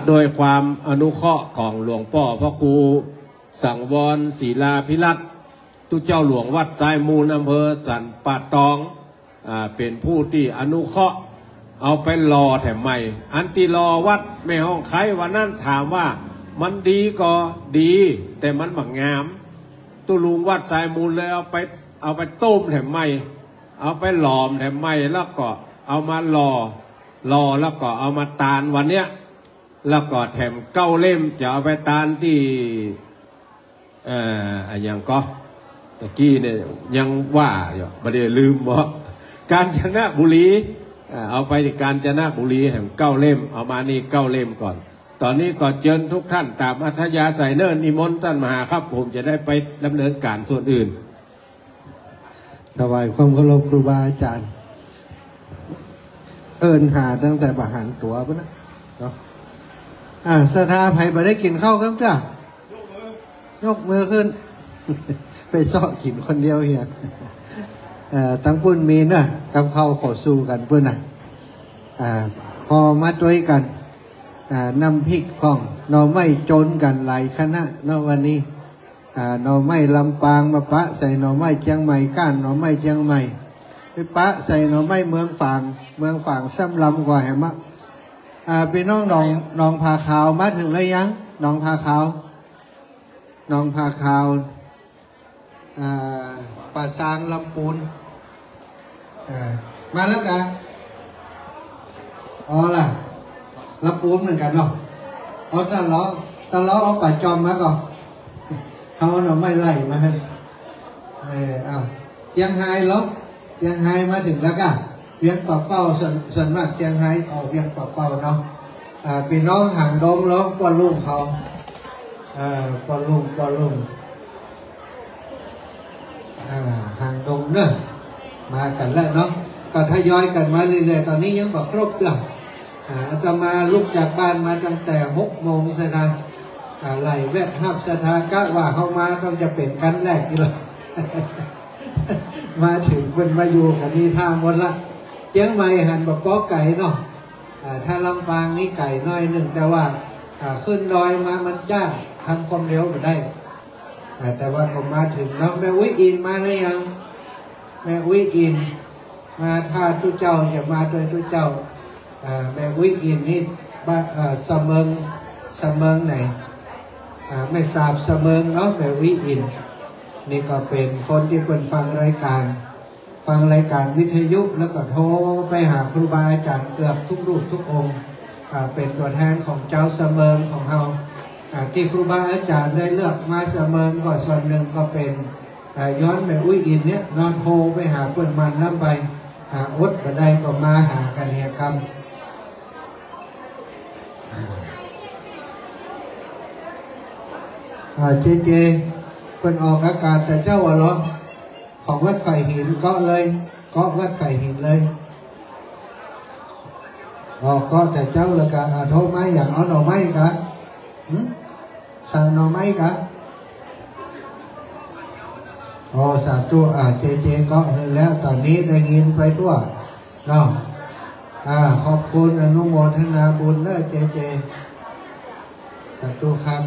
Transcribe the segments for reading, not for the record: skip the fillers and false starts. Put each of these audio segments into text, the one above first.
โดยความอนุเคราะห์ของหลวงพ่อพระครูสังวรศิลาภิรัตน์ตุเจ้าหลวงวัดสายมูลอำเภอสันป่าตองเป็นผู้ที่อนุเคราะห์เอาไปรอแถมใหม่อันที่รอวัดแม่ห้องไควันนั้นถามว่ามันดีก็ดีแต่มันบักงามตุลุงวัดสายมูลเลยเอาไปต้มแถมใหม่เอาไปหลอมแถมใหม่แล้วก็เอามารอแล้วก็เอามาตานวันเนี้ยแล้วก็แถม9 เล่มจะเอาไปตานที่อย่างก็ตะกี้เนี่ยยังว่าอยู่ไม่ได้ลืมว่ากาญจนบุรีเอาไปที่กาญจนบุรีแถม9 เล่มเอามานี่9 เล่มก่อนตอนนี้ก็เชิญทุกท่านตามอัธยาศัยเนิ่นนิมนต์ท่านมหาครับผมจะได้ไปดำเนินการส่วนอื่นถวายความเคารพครูบาอาจารย์เอิญหาตั้งแต่บาหันตัวปะนะเนาะสถาภัยไปได้กินข้าวครับจ้ายกมือขึ้น ไปซ้อกินคนเดียวเฮียตั้งปุ่นมีนะกับข้าวขอสู้กันเพื่อนนะพอมาด้วยกันน้ำพริกของหน่อไม้โจนกันหลายคณะเนาะวันนี้หน่อไม้ลำปางมาปะใส่หน่อไม้เชียงใหม่ก้านหน่อไม้เชียงใหม่ไปปะใส่หน่อไม้เมืองฝางซ้ำลำกว่าแหมพี่น้องน้องพาขาวมาถึงแล้วยังน้องพาขาวป่าซางลำปูนมาแล้วกันอ๋อล่ะลำปูนเหมือนกันเนาะเอาตะล้อเอาป่าจอมมาก่อนเขาหน่อไม้ไล่มาให้เจียงไฮ้ล็อกเจียงไฮ้มาถึงแล้วกันเวียงป่าเป้าส่วนมากเจียงไฮ้ออกเวียงป่าเป้าเนาะพี่น้องห่างดงแล้วป้อนลุงเขาป้อนลุงห่างดงเนอะมากันแล้วเนาะก็ทยอยกันมาเรื่อยๆตอนนี้ยังบอกครบจ้ะจะมาลุกจากบ้านมาตั้งแต่6 โมงสถานไหลแวะห้าสถานกะว่าเข้ามาต้องจะเป็นกันแรกนี่เลย มาถึงคนมาอยู่กันนี่ท่าหมดละเจียงใหม่หันแบบป๊อกไก่เนาะถ้าลำปางนี่ไก่น้อยหนึ่งแต่ว่าขึ้นดอยมามันจ้าทำความเร็วมาได้แต่ว่าผมมาถึงเนาะแม่วิอินมาหรือยังแม่วิอินมาท่าตุเจ้าอย่ามาโดยตุเจ้าแม่วิอินนี่เสมิงไหนไม่ทราบเสมิงเนาะแม่วิอินนี่ก็เป็นคนที่เป็นฟังรายการวิทยุแล้วก็โทรไปหาครูบาอาจารย์เกือบทุกรูปทุกองค์เป็นตัวแทนของเจ้าเสมิงของเราที่ครูบาอาจารย์ได้เลือกมาเสมิงก็ส่วนหนึ่งก็เป็นย้อนแม่อุ้ยอินเนี่ยนอนโทรไปหาเพื่อนมันน้ำไปอดมาได้ก็มาหากันเฮียกรรมเจเป็นออกอากาศแต่เจ้าเหรอของวัดไฟหินก็วัดไฟหินเลยก็แต่เจ้าเลยกะโทษไหมอย่างเอาหน่อไม้กะสั่งหน่อไม้กะสาธุเจก็เห็นแล้วตอนนี้ได้ยินไปทั่วเนาะขอบคุณอนุโมทนาบุญเนอะเจสาธุครับ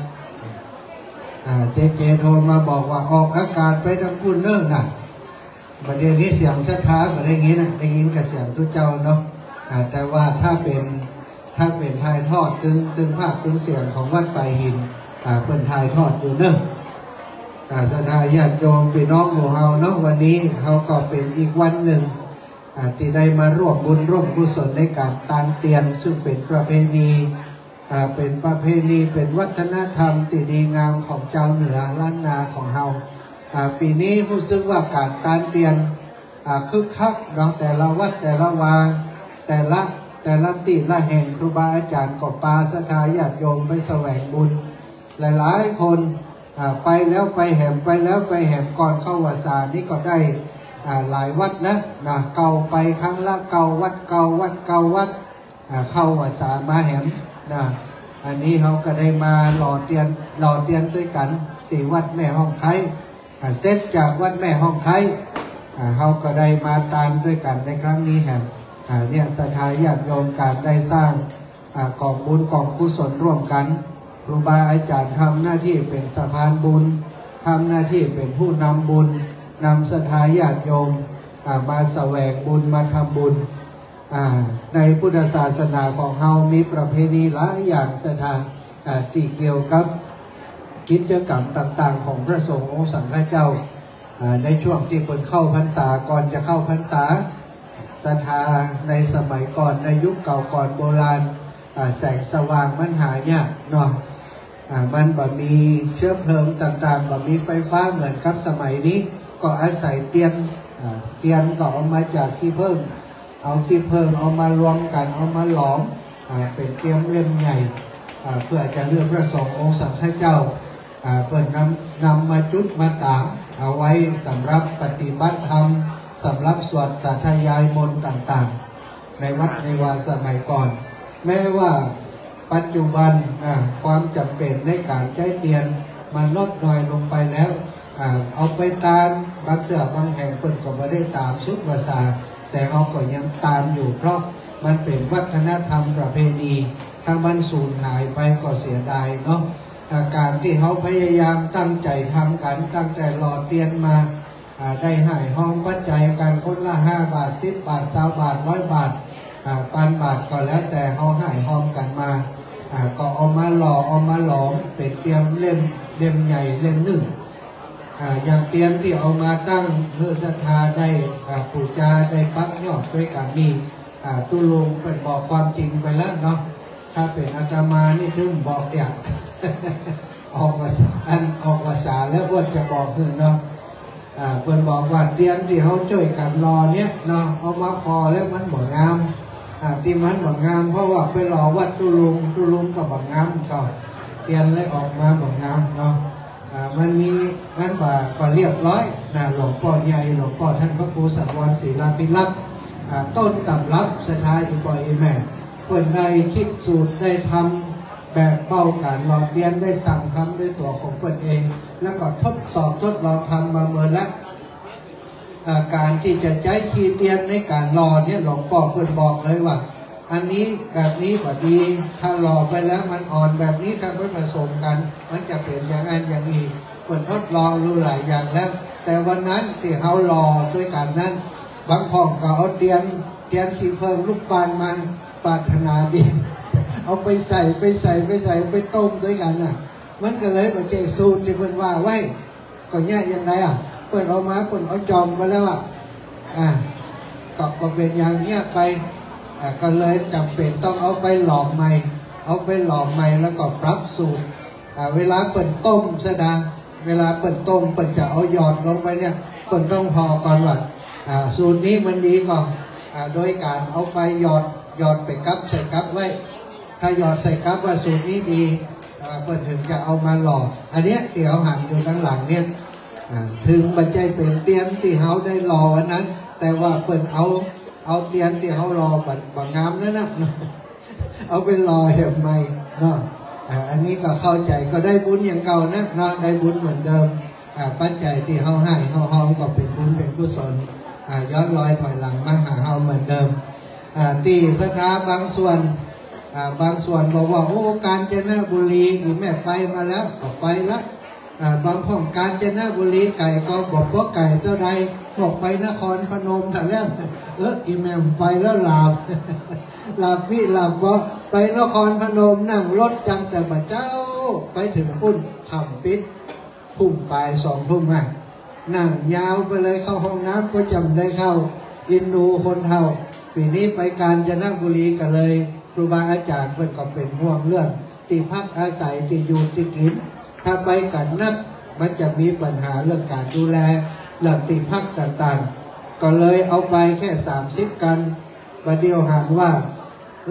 เจโทรมาบอกว่าออกอากาศไปทางพุ่นเนิ่งนะประเดี๋ยวนี้เสียงศรัทธาก็ได้ยินนะได้ยินกับเสียงทุกเจ้าเนาะแต่ว่าถ้าเป็นถ่ายทอดตึงภาพตึงเสียงของวัดไฟหินเป็นถ่ายทอดอยู่เนิ่งศรัทธาญาติโยมพี่น้องหมู่เฮาเนาะวันนี้เฮาก็เป็นอีกวันหนึ่งที่ได้มาร่วมบุญร่วมกุศลในการตานเตียนซึ่งเป็นประเพณีเป็นวัฒนธรรมที่ดีงามของเจ้าเหนือล้านนาของเฮาปีนี้รู้สึกว่าการตานเตียนคึกคักเนาะแต่ละวัดแต่ละวาแต่ละติละแห่งครูบาอาจารย์ก็ปาศรัทธาญาติโยมไปแสวงบุญหลายๆคนไปแล้วไปแหมก่อนเข้าวสานี่ก็ได้หลายวัดแล้วนะเก่าไปครั้งละเก่าวัดเข้าวสามาแหมนะอันนี้เขาก็ได้มาหล่อเตียนด้วยกันที่วัดแม่ห้องไทยเสร็จจากวัดแม่ห้องไทยเขาก็ได้มาตามด้วยกันในครั้งนี้แหมเนี่ยศรัทธาญาติโยมการได้สร้าง กองบุญกองกุศลร่วมกันครูบาอาจารย์ทำหน้าที่เป็นสะพานบุญทำหน้าที่เป็นผู้นำบุญนำศรัทธาญาติโยมมาแสวงบุญมาทำบุญในพุทธศาสนาของเฮามีประเพณีหลายอย่างศรัทธาที่เกี่ยวกับกิจกรรมต่างๆของพระสงฆ์องค์สังฆเจ้าในช่วงที่คนเข้าพรรษาก่อนจะเข้าพรรษาศรัทธาในสมัยก่อนในยุคเก่าก่อนโบราณแสงสว่างมันหายากเนาะมันบ่มีเชื้อเพลิงต่างๆบ่มีไฟฟ้าเหมือนกับสมัยนี้ก็อาศัยเตียนก็เอามาจากขี้ผึ้งเอาขี้ผึ้งเอามารวมกันเอามาหลอมเป็นเตียมเล่มใหญ่เพื่อจะเลือกพระสงฆ์องค์สังฆเจ้าเปิดนำมาจุดมาตามเอาไว้สำหรับปฏิบัติธรรมสำหรับสวดสาธยายมนต์ต่างๆในวัดในวาสมัยก่อนแม้ว่าปัจจุบันความจำเป็นในการใช้เตียนมันลดน้อยลงไปแล้วเอาไปตามบางเตือบางแห่งเปิดก็ไม่ได้ตามสุดภาษาแต่เขาก็ยังตามอยู่เพราะมันเป็นวัฒนธรรมประเพณีถ้ามันสูญหายไปก็เสียดายเนาะการที่เขาพยายามตั้งใจทำกันตั้งแต่หล่อเตียนมาได้ให้ห้องปัจจัยการคนละ5 บาท10 บาท20 บาท100 บาท1,000 บาทก็แล้วแต่เขาให้ห้องกันมาก็เอามาหล่อเอามาหลอมเป็นเตียมเล่มใหญ่เล่มหนึ่งอย่างเตียมที่เอามาตั้งเพื่อศรัทธาได้ปู่จาได้ปักยอดด้วยกันนี่ตุลุงเป็นบอกความจริงไปแล้วเนาะถ้าเป็นอาตมานี่ถึงบอกเนี่ย ออกภาษาแล้วว่าจะบอกคือเนาะเพิ่นบอกว่าเตียนที่เขาช่วยกันรอเนี้ยเนาะเอามาพอแล้วมันบ่งามที่มันบ่งามเพราะว่าไปรอวัดตุลุงกับบ่งามก็เตียนเลยออกมาบ่งามเนาะมันมีมันก็เรียบร้อยหลวงพ่อใหญ่หลวงพ่อท่านพระครูสังวรศิลาภิรักษ์ต้นตำรับสถานที่ปล่อยแม่เพิ่นได้คิดสูตรได้ทำแบบเป้าการหลอกเตียนได้สั่งคำด้วยตัวของเพิ่นเองแล้วก็ทดลองทำมาเมื่อแล้วการที่จะใช้ขีเตียนในการรอเนี่ยหลวงพ่อเพิ่นบอกเลยว่าอันนี้แบบนี้ก็ดีถ้ารอไปแล้วมันอ่อนแบบนี้ถ้าไม่ผสมกันมันจะเป็นอย่างนั้นอย่างนี้เพิ่นทดลองรู้หลายอย่างแล้วแต่วันนั้นที่เขารอด้วยกันนั้นบางพ่อก็เอาเตียนขีเพิ่มลูกปานมาปรารถนาดีเอาไปใส่ไปต้มด้วยกันน่ะมันก็เลยมาเจสูตรที่เพิ่นว่าไว้ก็แย่ยังไงเพิ่นเอามาเพิ่นเอาจอมมาแล้วก็เป็นอย่างเนี้ยไปก็เลยจำเป็นต้องเอาไปหลอมใหม่แล้วก็ปรับสูตรเวลาเปิดต้มซะดังเวลาเปิดต้มเปิดจะเอาหยอดลงไปเนี่ยเปิดต้องพอก่อนว่าสูตรนี้มันดีก่อนโดยการเอาไปหยอดไปกับใส่กับไว้ถ้าหยอดใส่กับว่าสูตรนี้ดีเปิดถึงจะเอามาหล่ออันเนี้ยที่เขาหั่นอยู่ข้างหลังเนี่ยถึงมันใจเป็นเตียนที่เขาได้หล่อวันนั้นแต่ว่าเปิดเอาเตียนที่เขารอบังงามนั่นนะเอาไปรอเห็บใหม่เนาะอันนี้ก็เข้าใจก็ได้บุญอย่างเก่านะเนาะได้บุญเหมือนเดิมปัจจัยที่เขาให้เขาห้องก็เป็นบุญเป็นกุศลย้อนรอยถอยหลังมาหาเขาเหมือนเดิมที่สถาบางส่วนบอกว่าโอ้กาญจนบุรีอีแม่ไปมาแล้วก็ไปละบางห้องกาญจนบุรีไก่ก็บอกว่าไก่เท่าใดบอกไปนครพนมแต่แล้วอีแม่ไปแล้วหลับบอกไปนครพนมนั่งรถจังแต่มาเจ้าไปถึงพุ่นขำปิดพุ่มปลาย2 ทุ่มนั่งยาวไปเลยเข้าห้องน้ำก็จำได้เข้าอินดูคนเท่าปีนี้ไปกาญจนบุรีกันเลยครูบาอาจารย์เพิ่นก็เป็นห่วงเรื่องที่พักอาศัยที่อยู่ที่กินถ้าไปกันนักมันจะมีปัญหาเรื่องการดูแลเรื่องที่พักต่างๆก็เลยเอาไปแค่30 กันประเดี๋ยวหันว่า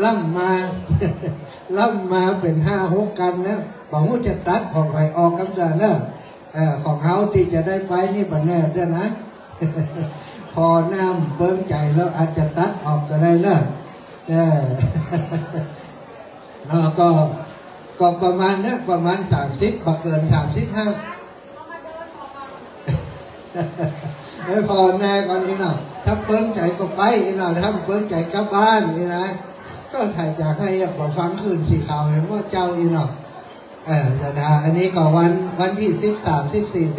ล่ำมาเป็น5-6 กันแล้วบอกว่าจะตัดของไปออกกำลังเนอะของเขาที่จะได้ไปนี่บันแน่ด้วยนะ พอน้ำเบิ่มใจแล้วอาจจะตัดออกก็ได้เนอะแล้วก็ประมาณนี้ประมาณ30บักเกิน35ไม่พอแน่ก่อนนี่เนาะถ้าเปิ้งใจก็ไปนี่เนาะถ้าเปิ้งใจกลับบ้านนี่นะ ก็ถ่ายจากให้บอกฟังคืนสีขาวเห็นว่าเจ้าอีเนาะศรัทธาอันนี้ก็วันที่13 14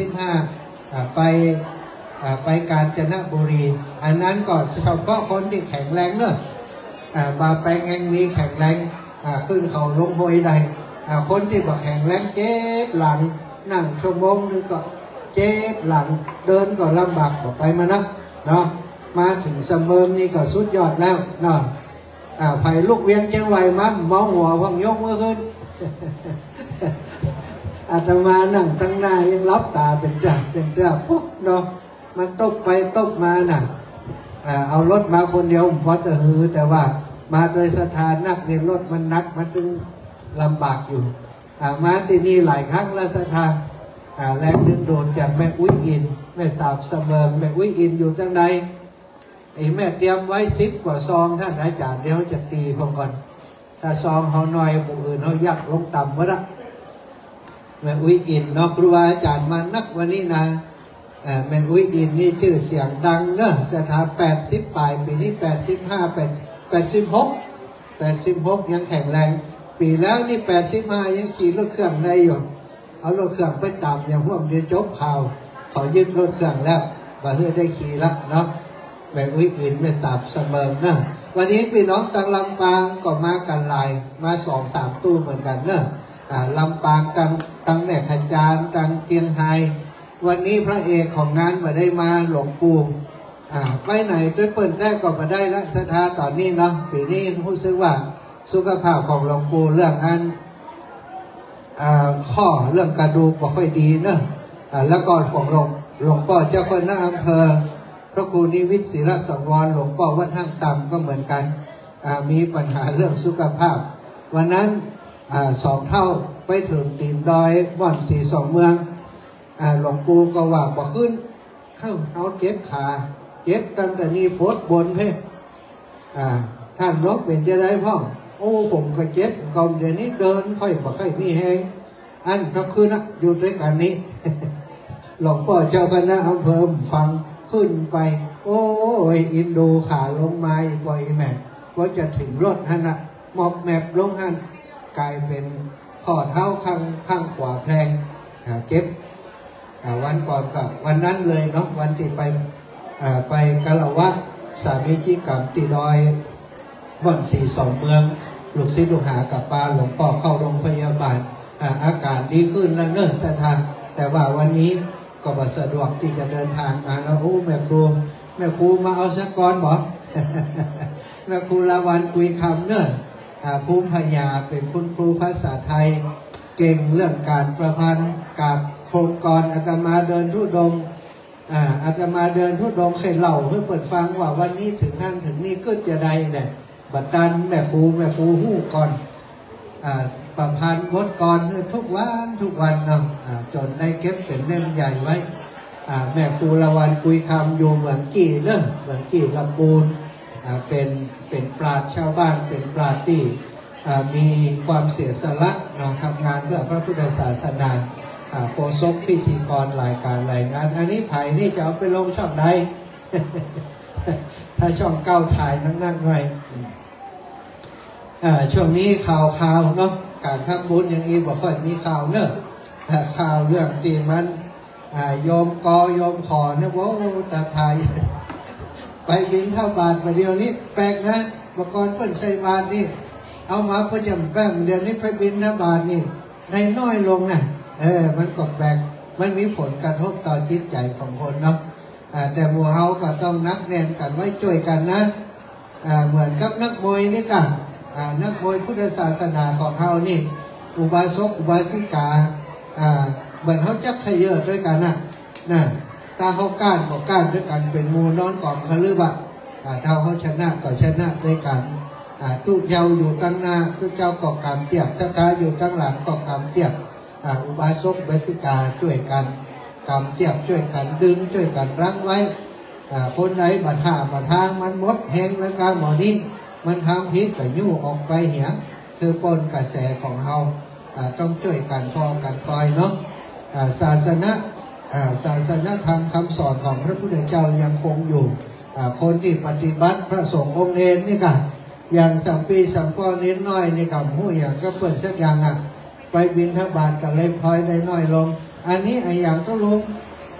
15ไปกาญจนบุรีอันนั้นก็เฉพาะคนที่แข็งแรงเนอะมาไปแง่งมีแข็งแรงขึ้นเขาลงห้วยใดคนที่บอกแข็งแรงเจ็บหลังนั่งชั่วโมงนึงก็เจ็บหลังเดินก็ลำบากบอกไปมานะเนาะมาถึงเสมอนี่ก็สุดยอดแล้วเนาะไผ่ลูกเวียงเชียงใหม่มันเมาหัวพังยกเมื่อคืนอาตมานั่งตั้งหน้ายังรับตาเป็นจ่าปุ๊บเนาะมันตกไปตกมาน่ะเอารถมาคนเดียวพอจะหือแต่ว่ามาโดยสถานนักในรถมันนักมันตึงลำบากอยู่มาที่นี่หลายครั้งแล้วสถานแรงดึงโดดจากแม่อุ้ยอินแม่สาวเสมอแม่อุ้ยอินอยู่จังใดไอ้แม่เตรียมไว้10 กว่าซองท่านอาจารย์เดี๋ยวจะตีผมก่อนถ้าซองเขาหน่อยบุอื่นเขายักลงต่ำวะละแม่อุ้ยอินเนาะครูบาอาจารย์มานักวันนี้นะแม่อุ้ยอินนี่ชื่อเสียงดังเนอะสถา80 ปลายปีนี้86ยังแข็งแรงปีแล้วนี่85ยังขี่รถเครื่องได้อยู่เอารถเครื่องไปตามอย่างพวกเดียวจบข่าวเขายึดรถเครื่องแล้วว่าเฮ้ยได้ขี่แล้วเนาะแม่อุ้ยอินแม่สาบเสมอเนอะวันนี้พี่น้องตังลำปางก็มากันหลายมา2-3 ตู้เหมือนกันเนอะลำปางตังแม่ขจารตังเกียงไฮวันนี้พระเอกของงานมาได้มาหลวงปู่ไปไหนด้วยเปิดได้ก็มาได้ละศรัทธาตอนนี้เนาะปีนี้รู้สึกว่าสุขภาพของหลวงปู่เรื่องอันข้อเรื่องกระดูกบ่ค่อยดีเนอะแล้วก็ของหลวงพ่อเจ้าคณะอำเภอพระครูนิวิทย์ศิรสังวรหลวงพ่อวัดห้างต่ำก็เหมือนกันมีปัญหาเรื่องสุขภาพวันนั้น2 เท่าไปถึงตีนดอยบ่อน42 เมืองหลวงปู่ก็ว่าบ่ขึ้นเอาเจ็บขาเจ็บตั้งแต่นี้โพดบนเพ่ท่านรบเป็นจะได้พ่อโอ้ผมก็เจ็บก่อนเดี๋ยวนี้เดินค่อยบ่ค่อยมีแหงอันก็คือนะอยู่ด้วยกันนี้ หลวงพ่อเจ้าคณะอำเภอฟังขึ้นไปโอ้ยอินโดขาลงมาอีกว่าอีแม่ว่าจะถึงรถฮันนะหมอบแมบลงหันกลายเป็นข้อเท้าข้างขวาแพงเจ็บวันก่อนก็วันนั้นเลยเนาะวันที่ไปกะละวะสามีจิกรรมตีดอยบ่อน42 เมืองลูกศิษย์ลูกหากับปาหลวงพ่อเข้าโรงพยาบาลอาการดีขึ้นแล้วเนอะแต่ว่าวันนี้ก็บ่สะดวกที่จะเดินทางมาแล้วโอ้แม่ครูมาเอาสักก้อนบ่ แม่ครูละวันคุยคำเนอะภูมิปัญญาเป็นคุณครูภาษาไทยเก่งเรื่องการประพันธ์กับโครงกรอาตมาเดินธุดงค์อาตมาเดินธุดงค์เคยเล่าให้เปิดฟังว่าวันนี้ถึงท่านถึงนี่ก็จะได้เนี่ยบัดดันแม่ครูหู้ก่อนประพันธ์บทกรทุกวันเนาะจนได้เก็บเป็นเล่มใหญ่ไว้แม่ครูละวันคุยคำอยู่เมืองกี่เนอะเมืองกี่ลำปูนเป็นปราชญ์ชาวบ้านเป็นปราชญ์ที่มีความเสียสละทำงานเพื่อพระพุทธศาสนาโฆษกพิธีกรรายการรายงานอันนี้ไผ่นี่จะเอาไปลงช่องใด ถ้าช่องเก้าถ่ายนั่งหน่อยช่วงนี้ข่าวเนาะการทำบุญอย่างนี้บอกค่อยมีข่าวเนอะข่าวเรื่องที่มันโยมขอเนี่ยว่าตาไทย ไปบินเท่าบาทมาเดียวนี้แปลกนะบกรเพิ่นใส่บาทนี่เอามาประจำแป้งเดี๋ยวนี้ไปบินเท่าบาทนี่ได้น้อยลงนะมันก็แปลกมันมีผลกระทบต่อจิตใจของคนเนาะแต่หมู่เฮาก็ต้องนักแน่นกันไว้ช่วยกันนะเหมือนกับนักมวยนี่กันนักมวยพุทธศาสนาของเฮานี่อุบาสกอุบาสิกาเหมือนเขาจักขยเยอะด้วยกันนะตาเขาก้านบอกก้านด้วยกันเป็นมูนอนกองคฤบะเท่าเขาชนะก็ชนะด้วยกันตู้เจ้าอยู่ตั้งหน้าตู้เจ้าก็กำเตียกสตาอยู่ตั้งหลังก็กำเตียกอุบาสกอุบาสิกาช่วยกันกำเตียกช่วยกันดึงช่วยกันรั้งไว้คนไหนบัดหาบัดทางมันมดแห้งแล้วก็หมอนี้มันทำพิษกับยู่ออกไปเหี่ยคือปนกระแสของเฮาต้องช่วยกันพอกันคอยเนาะศาสนาธรรมคำสอนของพระพุทธเจ้ายังคงอยู่คนที่ปฏิบัติพระสงฆ์องค์เนรนี่กัน อย่างสัมปีสัมปอนิดน้อยนี่กับหู้อย่างก็เปิดสักอย่างอ่ะไปบินทบาทกันเลยพลอยได้น้อยลงอันนี้ไอ้อย่างตุลุง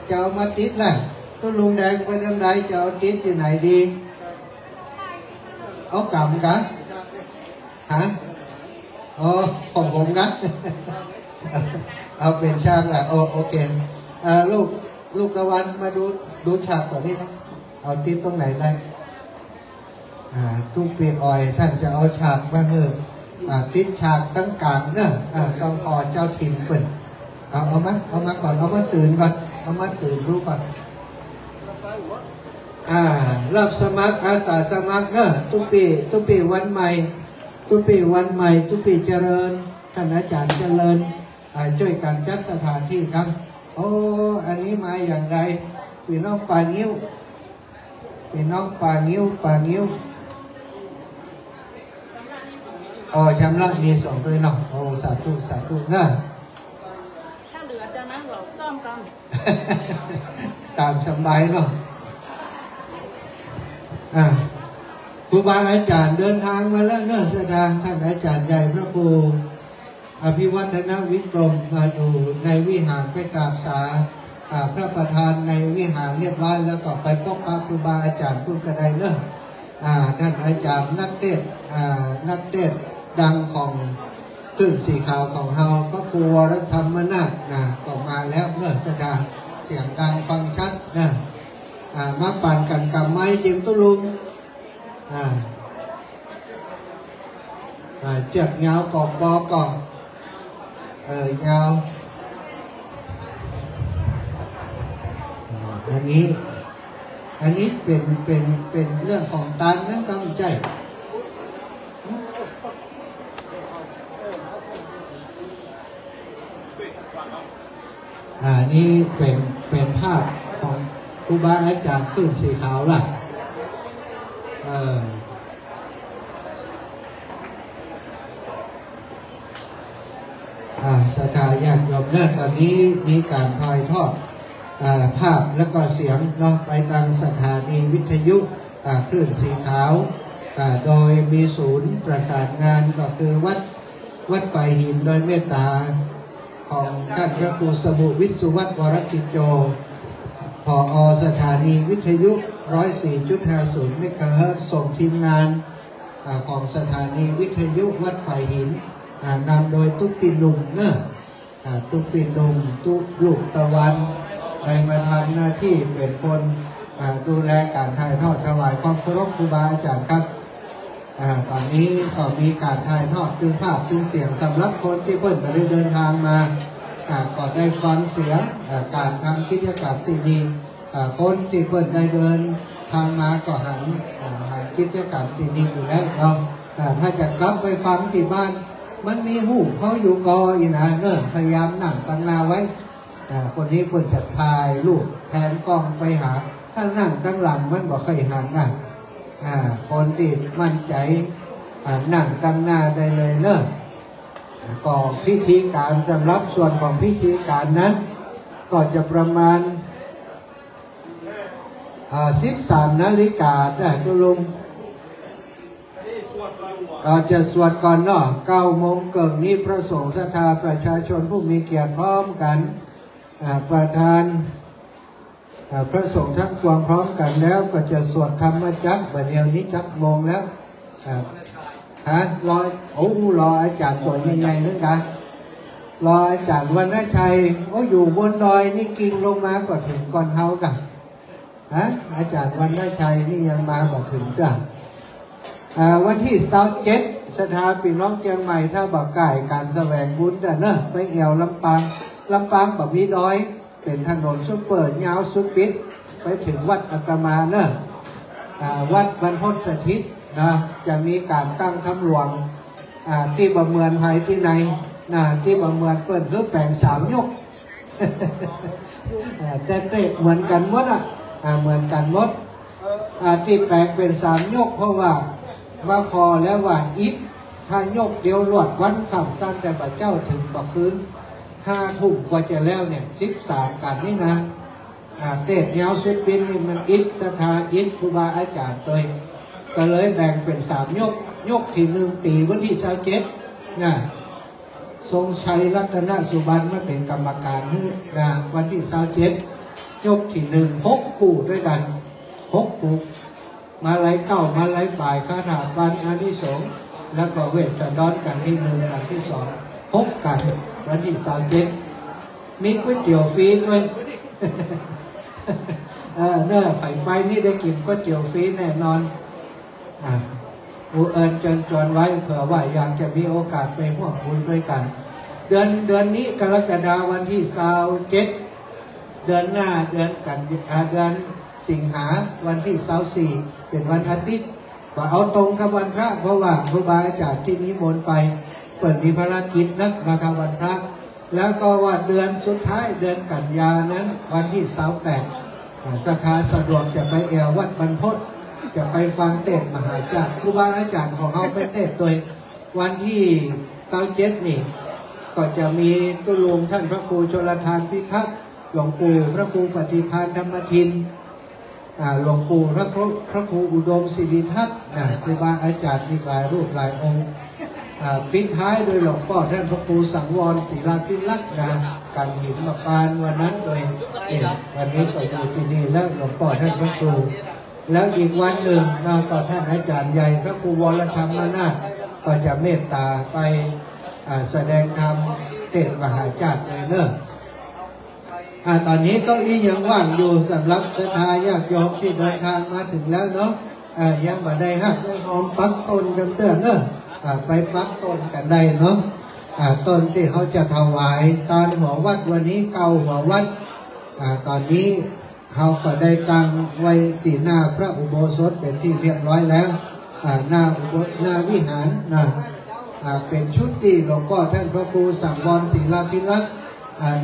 จะเอามาติดแหละตุลุงแดงไปยังไงจะเอาติดที่ไหนดีเอากำกันฮะอ๋อของผมกัน เอาเป็นช่างแหละโอเคลูกตะวันมาดูฉากต่อนี้นะเอาติดตรงไหนได้ตุ้ปีออยท่านจะเอาฉากมาติดฉากตั้งกลางเนอะต้องพอเจ้าถิ่นเปิดเอามาก่อนเอามาตื่นก่อนเอามาตื่นรู้ก่อนรับสมัครอาสาสมัครเนอะตุ้ปีวันใหม่ตุ้ปีเจริญท่านอาจารย์เจริญช่วยกันจัดสถานที่ครับโอ้อันนี้มาอย่างไรพี่น้องป่างิ้วชำระมีสองด้วยเนาะโอ้สาธุนะถ้าเหลือจากนั้นเราซ่อมกัน ตามสบายเนาะครูบาอาจารย์เดินทางมาแล้วเนอะท่านอาจารย์ใหญ่พระครูอภิวัฒนวิกรมมาอยู่ในวิหารไปกราบสาพระประธานในวิหารเรียบร้อยแล้วก็ไปพบพระครูบาอาจารย์พูดกระไดเนอะท่านอาจารย์นักเทศดังของคลื่นสีขาวของเฮาพระครูวรธรรมนาถก็มาแล้วเนอะเสียงดังฟังชัดนะมาปั่นกันกับไม้จิ้มตุลุงเจ็บยาวกอบบอก่อนยาวอันนี้เป็นเรื่องของตานั่งกำใจนี่เป็นภาพของครูบาอาจารย์ขึ้นสีขาวล่ะสถาญาติโยมเนี่ยตอนนี้มีการถ่ายทอดภาพและก็เสียงเนาะไปทางสถานีวิทยุคลื่นสีขาวโดยมีศูนย์ประสานงานก็คือวัดไฟหินโดยเมตตาของท่านพระครูสมุวิสุวัฒน์วรกิจโจผอ.สถานีวิทยุ 104.50 เมกะเฮิรตซ์ส่งทีมงานของสถานีวิทยุวัดไฟหินนำโดยตุ๊กปีนุ่มเนอะตุ๊กปีนุ่มตุ๊กลูกตะวันได้มาทำหน้าที่เป็นคนดูแลการถ่ายทอดถวายความเคารพครูบาอาจารย์ครับตอนนี้ก็มีการถ่ายทอดตึงภาพตึงเสียงสำหรับคนที่เพิ่งมาได้เดินทางมาก็ได้ฟังเสียงการทำกิจกรรมที่ดีคนที่เพิ่งได้เดินทางมาก็หันกิจกรรมที่ดีอยู่แล้วเนาะถ้าจะกลับไปฟังที่บ้านมันมีหูเขาอยู่กออีนะเนอะพยายามนั่งตั้งหน้าไว้คนนี้เพิ่งจะถ่ายรูปแผนกล้องไปหาถ้านั่งตั้งหลังมันบอกเคยหันนะคนที่มั่นใจนั่งตั้งหน้าได้เลยเนอะก็พิธีการสำหรับส่วนของพิธีการนั้นก็จะประมาณ13 นาฬิกาได้ทุลุงก็จะสวดก่อนเนาะ9 โมงเกิงนี้พระสงฆ์ศรัทธาประชาชนผู้มีเกียรติพร้อมกันประธานพระสงฆ์ทั้งปวงพร้อมกันแล้วก็จะสวดธรรมจักรบัดเดี๋ยวนี้จักโมงแล้วรออาจารย์ตัวใหญ่ๆนั่นกันรออาจารย์วรรณชัยอยู่บนดอยนี่กิ่งลงมาก็ถึงก่อนเฮากันอาจารย์วรรณชัยนี่ยังมาบ่ถึงจ้ะวันที่27สถาปีน้องเชียงใหม่ถ้าบอกไก่การแสวงบุญแต่เนอะไปแอวลำปางแบบมีดอยเป็นถนนซุปเปอร์ยาวสุดปิดไปถึงวัดอาตมาเนอะวัดบรรพตสถิตนะจะมีการตั้งคำหลวงที่บะเมือนไผ่ที่ไหนที่บะเมือนเปิดคือแปลง3 ยก แต่เตะเหมือนกันหมดเหมือนกันหมดที่แปลงเป็น3 ยกเพราะว่าพอแล้วว่าอิฟถ้ายกเดียวหลวดวันค่ำตั้งแต่พระเจ้าถึงบ่คืน5 ทุ่มกว่าจะแล้วเนี่ย13 กันนี่นะเตะยาวสุดปินนี่มันอิฟสถาอิฟครูบาอาจารย์ตัวก็เลยแบ่งเป็น3 ยก ยกที่1ตีวันที่27นะทรงชัยรัตนสุบรรณมาเป็นกรรมการให้นะวันที่27ยกที่6คู่ด้วยกัน6คู่มาไล่เก้ามาไล่ป่ายคาถาปันอานิสงส์แล้วก็เวสสันดรกันที่1กันที่2พบกันวันที่27มีก๋วยเตี๋ยวฟรีด้วยเนื้อไปนี่ได้กินก๋วยเตี๋ยวฟรีแน่นอนผู้เอิญเชิญชวนไว้เผื่อว่าอยากจะมีโอกาสไปร่วมบุญด้วยกันเดือนนี้กรกฎาคมวันที่27เดือนหน้าเดือนสิงหาวันที่24เป็นวันอาทิตย์ว่าเอาตรงกับวันพระเพราะว่าครูบาอาจารย์ที่นิมนต์ไปเปิดมีภารกิจนักมาทำวันพระแล้วก็ว่าเดือนสุดท้ายเดือนกันยานั้นวันที่28ศรัทธาสะดวกจะไปแอววัดบรรพตจะไปฟังเทศมหาจารย์ครูบาอาจารย์ของเขาไปเทศโดยวันที่27นี่ก็จะมีตุลุงท่านพระครูชลทานพิทักษ์หลวงปู่พระครูปฏิภาณธรรมทินหลวงปู่พระครูอุดมศิริทัศน์ครูบาอาจารย์อีกหลายรูปหลายองค์ปิดท้ายโดยหลวงพ่อท่านพระครูสังวรศิลาภิลักษ์กันหินมาปานวันนั้นโดยวันนี้ก็อยู่ที่นี่แล้วหลวงพ่อท่านพระครูแล้วอีกวันหนึ่งก็ท่านอาจารย์ใหญ่พระครูวรธรรมนาถก็จะเมตตาไปแสดงธรรมเทศมหาจารย์เลยเนอะตอนนี้เก้าอี้ยังว่างอยู่สำหรับศรัทธาญาติโยมที่เดินทางมาถึงแล้วเนาะยังมาได้หักได้หอมปักต้นกันเตือนเนอะไปปักต้นกันได้เนาะต้นที่เขาจะถวายตอนหัววัดวันนี้เก่าหัววัดตอนนี้เขาก็ได้ตั้งไว้ที่หน้าพระอุโบสถเป็นที่เรียบร้อยแล้วหน้าอุโบสถหน้าวิหารเป็นชุดที่หลวงพ่อท่านพระครูสังวรศิลาภิลักษ์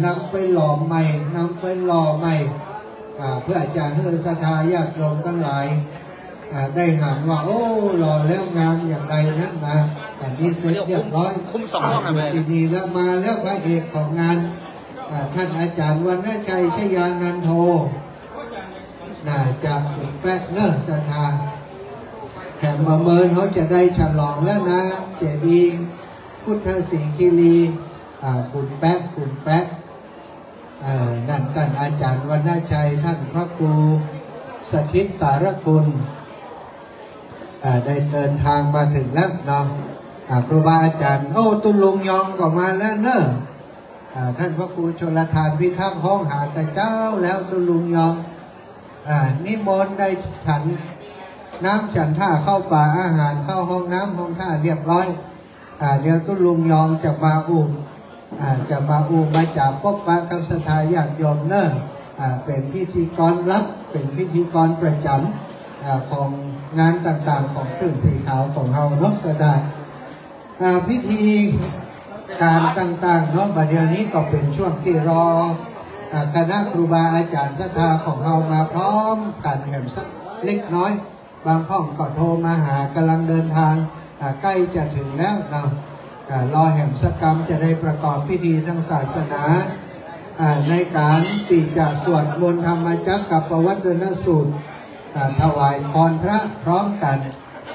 นำไปหล่อใหม่นำไปหล่อใหม่เพื่อจะให้ศรัทธาญาติโยมทั้งหลายได้หันว่าโอ้หล่อแล้วงามอย่างไรนั้นนะตอนนี้เสร็จเรียบร้อยทีนี้แล้วมาแล้วพระเอกของงานท่านอาจารย์วรรณชัยชยานันโทจากขุนแป๊ะเนอศรัทธาแห่งมาเมินเขาจะได้ฉลองแล้วนะเจดีย์พุทธศรีคีรีขุนแป๊ะนั่นท่านอาจารย์วรรณชัยท่านพระครูสถิตสารคุณได้เดินทางมาถึงแล้วเนาะครูบาอาจารย์โอ้ตุลงยองก็มาแล้วเนอะท่านพระครูชลทานพิทักษ์ห้องหาแต่เจ้าแล้วตุลงยองนิมนต์ได้ฉันน้ำฉันท่าเข้าป่าอาหารเข้าห้องน้ำห้องท่าเรียบร้อยเดี๋ยวตุลุงยองจะมามาจากพบปะกับศรัทธาญาติโยมเนอะเป็นพิธีกรลับเป็นพิธีกรประจำของงานต่างๆของคลื่นสีขาวของเราเนาะก็ได้พิธีการต่างๆเนาะบัดเดี๋ยวนี้ก็เป็นช่วงที่รอคณะครูบาอาจารย์ศรัทธาของเรามาพร้อมกันแห่งสักเล็กน้อยบางห้องก็โทรมาหากำลังเดินทางใกล้จะถึงแล้วเนาะรอแห่งสักกรรมจะได้ประกอบพิธีทางศาสนาในการที่จะสวดมนต์ธรรมจักรกับปวัตตนสูตรถวายพรพระพร้อมกัน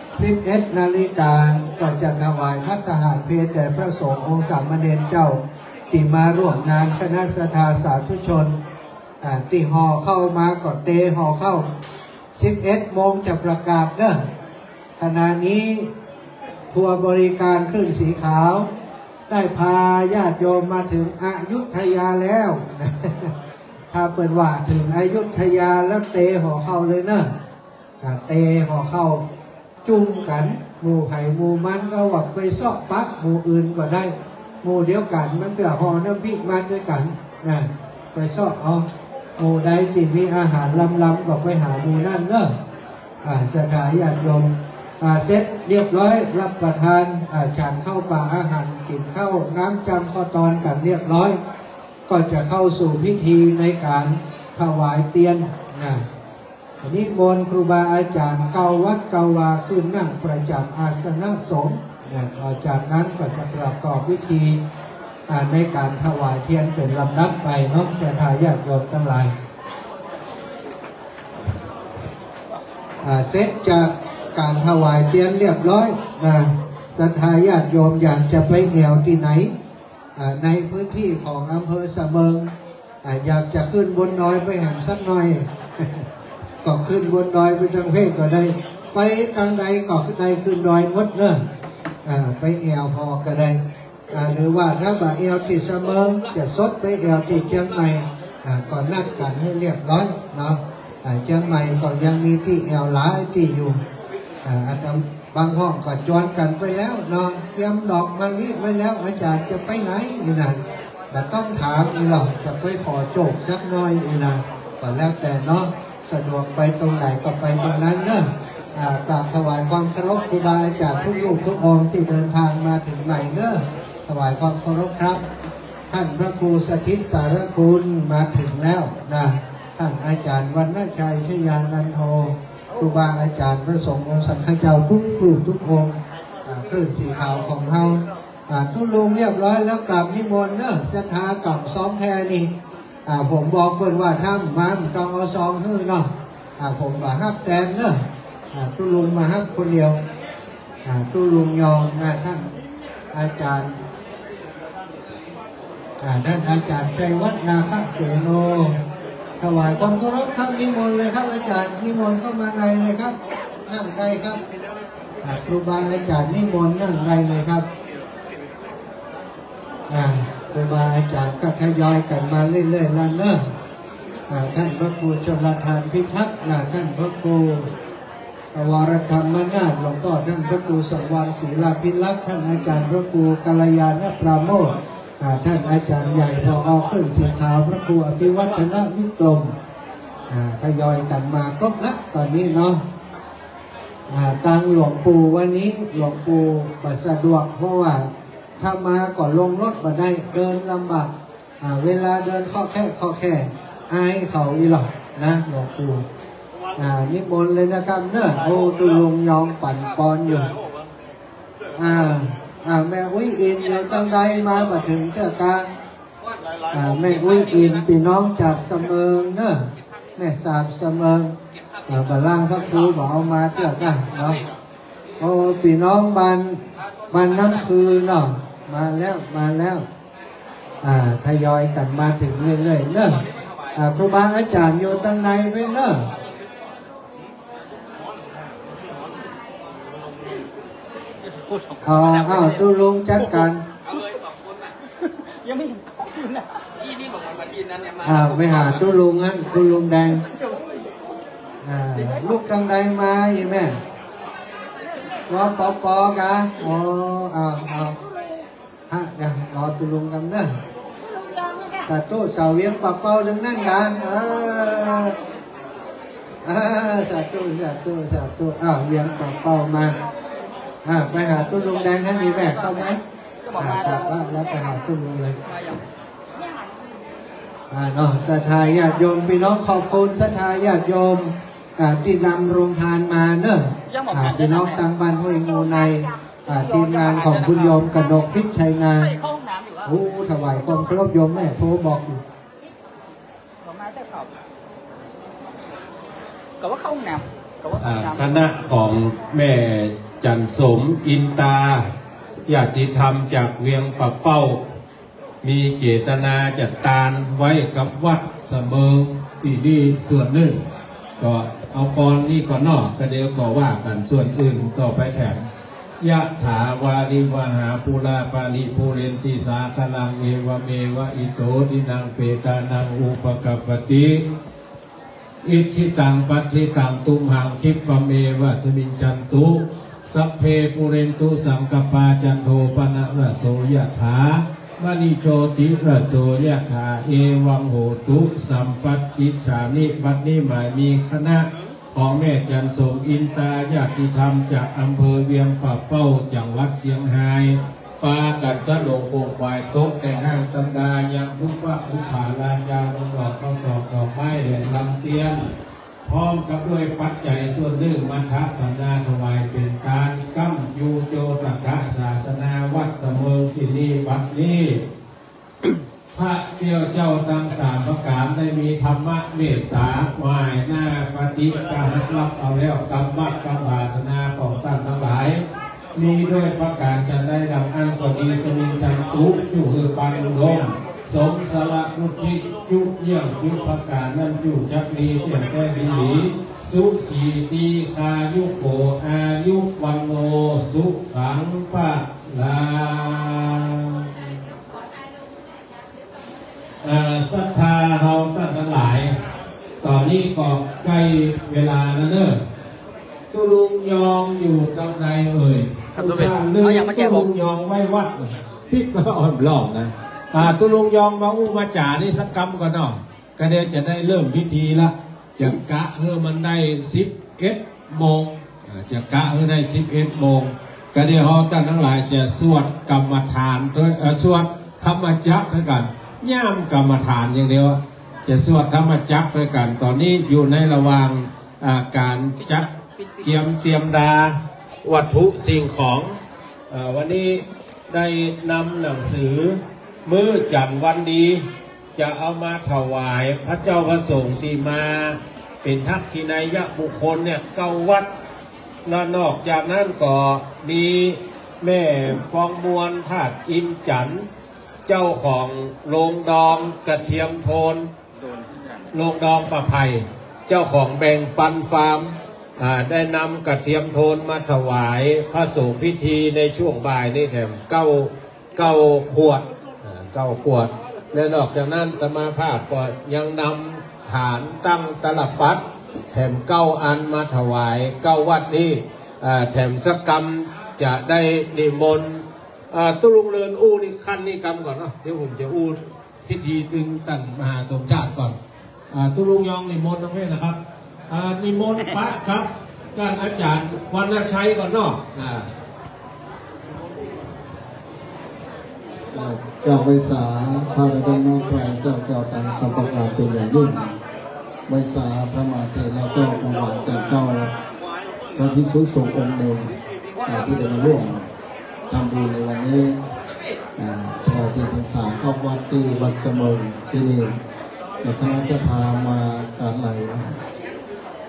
11 นาฬิกาก็จะถวายภัตตาหารเพลแด่พระสงฆ์องค์สามเณรเจ้าที่มาร่วมงานคณะศรัทธาสาธุชนที่ห่อเข้ามาก่อนเตห่อเข้า11 โมงจะประกาศเด้อขณะนี้ทัวร์บริการคลื่นสีขาวได้พาญาติโยมมาถึงอยุธยาแล้วถ้าเปิดว่าถึงอยุธยาแล้วเตห่อเข้าเลยเนอะเตห่อเข้าจุ่มกันหมู่ไผ่หมู่มันก็ว่าไปซอกปักหมู่อื่นก็ได้หมู่เดียวกันมันก็ห่อน้ำพริกมาด้วยกันไปซอกเอาหมู่ใดที่มีอาหารลำๆก็ไปหาหมู่นั่นเนอะศรัทธาญาติโยมเสร็จเรียบร้อยรับประทานฉันเข้าป่าอาหารกินข้าวน้ำจำข้าวตอนกันเรียบร้อยก็จะเข้าสู่พิธีในการถวายเตียนนิมนต์ครูบาอาจารย์เก่าวัดเก่าวาขึ้นนั่งประจำอาสนะสงฆ์จากนั้นก็จะประกอบพิธีในการถวายเทียนเป็นลำดับไปเนาะศรัทธาญาติโยมทั้งหลายเสร็จจาก การถวายเตียนเรียบร้อยนะศรัทธาญาติโยมอยากจะไปแอวที่ไหนในพื้นที่ของอำเภอสะเมิงอยากจะขึ้นบนดอยไปหันสักหน่อย ก็ขึ้นบนดอยไปทางเพศก็ได้ไปกลางใดก็ขึ้นใดขึ้นดอยหมดเนอะไปแอวพอก็ได้หรือว่าถ้าบ่าแอวที่สะเมิงจะซดไปแอวที่เชียงใหม่ก็นัดกันให้เรียบร้อยเนาะเชียงใหม่ก็ยังมีที่แอวหลายที่อยู่อาจจะบางห้องก็จวนกันไปแล้วเนาะเตรียมดอกมะลิไว้แล้วอาจารย์จะไปไหนนี่นะแต่ต้องถามนี่หรอจะไปขอโจกสักหน่อยนี่นะก็แล้วแต่เนาะสะดวกไปตรงไหนก็ไปตรงนั้นเนอะกราบถวายความเคารพครูบาอาจารย์ทุกรูปทุกองค์ที่เดินทางมาถึงใหม่เนอะถวายความเคารพครับท่านพระครูสถิตสารคุณมาถึงแล้วนะท่านอาจารย์วรรณชัยชยานันโทครูบาอาจารย์พระสงฆ์องค์สังฆเจ้าทุกรูปทุกองค์คลื่นสีขาวของเฮาทุลุงเรียบร้อยแล้วกลับนิมนต์เนอะศรัทธากับซ้อมแพนี่ผมบอกเพิ่นว่าถ้ามาต้องเอาซองฮื้อเนาะผมมาฮับแตนเนอะทุลุงมาฮับคนเดียวทุลุงยองท่านอาจารย์ท่านอาจารย์ชัยวัฒนาคเสโนถวายความเคารพครับนิมนต์เลยครับอาจารย์นิมนต์เข้ามาในเลยครับนั่งได้ครับครูบาอาจารย์นิมนต์นั่งได้เลยครับครูบาอาจารย์ก็ทยอยกันมาเรื่อยๆแล้วเนอะท่านพระครูชลทานพิทักษ์ท่านพระครูวรธรรมนาถหลวงพ่อท่านพระครูสังวรศรีลาภิลักษ์ท่านอาจารย์พระครูกัลยาณปราโมทย์ท่านอาจารย์ใหญ่พอขึ้นสีขาวพระครูอภิวัฒนวิกรมทยอยกันมาครบละตอนนี้เนาะตังหลวงปู่วันนี้หลวงปู่บัสะดวกเพราะว่าถ้ามาก่อนลงรถมาได้เดินลำบากเวลาเดินข้อแค่อายเขาอีหรอกนะหลวงปู่นิมนต์เลยนะครับเนอะโอ้ตุลงยองปั่นปอนอยู่แม่อุ้ยอินอยู่ตั้งใดมาถึงเจ้ากาแม่อุ้ยอินพี่น้องจากเสมิงเนอะแม่สาบเสมิงบาล่างพระครูบอกเอามาเจ้ากาเนาะโอ้พี่น้องบ้านน้ำคือเนาะมาแล้วทยอยกันมาถึงเรื่อยๆเนอะครูบาอาจารย์อยู่ตั้งในไว้เนอะตุลุงจัดการยังไม่เห็นของอยู่นะนี่บอกว่ากินนั้นเนี่ยมาไปหาตุลุงฮั่นตุลุงแดงลูกจังใดมาอีแม่รอปอกะเดี๋ยวรอตุลุงกันเนอะแต่ตู้สาวเวียงปะเป้าดึงนั่งกันสาธุเวียงปะเป้ามาไปหาตุลุงแดงให้มีแม่เข้าไหมกลับบ้านแล้วไปหาตุลุงเลยเนาะศรัทธาญาติโยมพี่น้องขอบคุณศรัทธาญาติโยมที่นำโรงทานมาเนอะพี่น้องตังบ้านห้วยงูในทีมงานของคุณโยมกนกพิชัยงานถวายความเคารพโยมแม่โทรบอกอยู่ก็ว่าเข้าห้องน้ำคณะของแม่จันสมอินตาญาติธรรมจากเวียงปะเป้ามีเจตนาจัดตานไว้กับวัดเสมอที่นี่ส่วนหนึ่งก็เอากรนี่ก็นอกก็เดียวก็ว่ากันส่วนอื่นต่อไปแถมยะถาวาริวหาปุราปาริปุเรนติสาคลังเอวเมวะอิโตทินังเปตานังอุปกัปปติอิทิตังปัฏฐิตังตุมหังคิปเมวะสมิญจันตุสัพเพปุเรนตุสังกปาจันโทปนะระโสยะถามณิโชติระโสยะถาเอวังโหตุสัมปัตติฉานิบัดนี้หมายมีคณะของแม่จันสมอินตาญาติธรรมจากอำเภอเวียงปะเป้าจังหวัดเชียงรายปากัดสะโลกโคควายโต๊ะแต่ห้างตำดายังทุกว่าทุกผาลานยาวดอกข้าวตอกดอกไม้แหวนลำเตียนพร้อมกับด้วยปัจจัยส่วนหนึ่งมาทะปนาถวายเป็นการกั้มยูโจตระศาสนาวัดเสมอที่นี่บัดนี้พระ เที่ยวเจ้าทั้งสามประการได้มีธรรมะเมตตาหวายหน้าปฏิการับเอาแล้วกรรมวัดกรรมบาธนาของท่านทั้งหลายมีด้วยประการจะได้ดังอันก็ดีสมิงจันตุอยู่คือปันลมสมสละมุทิยุเยี่ยงยุประการนั้นอยู่จักดีเที่ยงแก้ดีหลีสุขีตีคายุโกอายุวันโนสุขังปะลาศรัทธาเราท่านทั้งหลายตอนนี้ก็ใกล้เวลาแล้วเนอะตุลุงยองอยู่ตรงไหนเอ่ยตุลุงยองไว้วัดพี่ก็อ่อนหลอกนะตุลุงยองมาอู้มาจ่านี่สักกรรมก่อนเนาะก็เดี๋ยวจะได้เริ่มพิธีละจะกะเพื่อมันได้11 โมงจะกะเพื่อได้11 โมงก็เดี๋ยวท่านทั้งหลายจะสวดกรรมฐานด้วยสวดธรรมจักรด้วยกันย่ามกรรมฐานอย่างเดียวจะสวดธรรมจักรด้วยกันตอนนี้อยู่ในระหว่างการจัดเตรียมดาวัตถุสิ่งของวันนี้ได้นำหนังสือมื้อจันทร์วันดีจะเอามาถวายพระเจ้าพระสงฆ์ที่มาเป็นทักษิณายบุคคลเนี่ย9 วัดและนอกจากนั้นก็มีแม่ฟองมวลธาตุอินจันทร์เจ้าของโรงดองกระเทียมโทนโรงดองประไพเจ้าของแบ่งปันฟาร์มได้นำกระเทียมโทนมาถวายพระสงฆ์พิธีในช่วงบ่ายนี่แถม9 ขวด9 ขวดและนอกจากนั้นอาตมาภาพก็ยังนำฐานตั้งตลับปัดแถม9 อันมาถวาย9 วัดนี้แถมสักกรรมจะได้นิมนต์ตุลุงเรือนอู้นี่ขั้นนี้กรรมก่อนเนาะเดี๋ยวผมจะอู้พิธีตึงตั้งมหาสมชาติก่อนตุลุงยองนิมนต์น้องเพื่อนนะครับนิมนต์พระครับท่านอาจารย์วรรณชัยก่อนเนาะเจ้าไวสาพระดำน้องแพรเจ้าแก้วตังสัมปราเป็นอย่างยิ่งไวสาพระมาเถระเจ้าองค์หวานจากเจ้าพระภิกษุสงฆ์องค์หนึ่งที่ได้มาร่วมทำบุญในวันนี้ถวายเทียนพรรษาเข้าวัดที่วัดเสมอที่นี่ในคณะศรัทธามาการไหล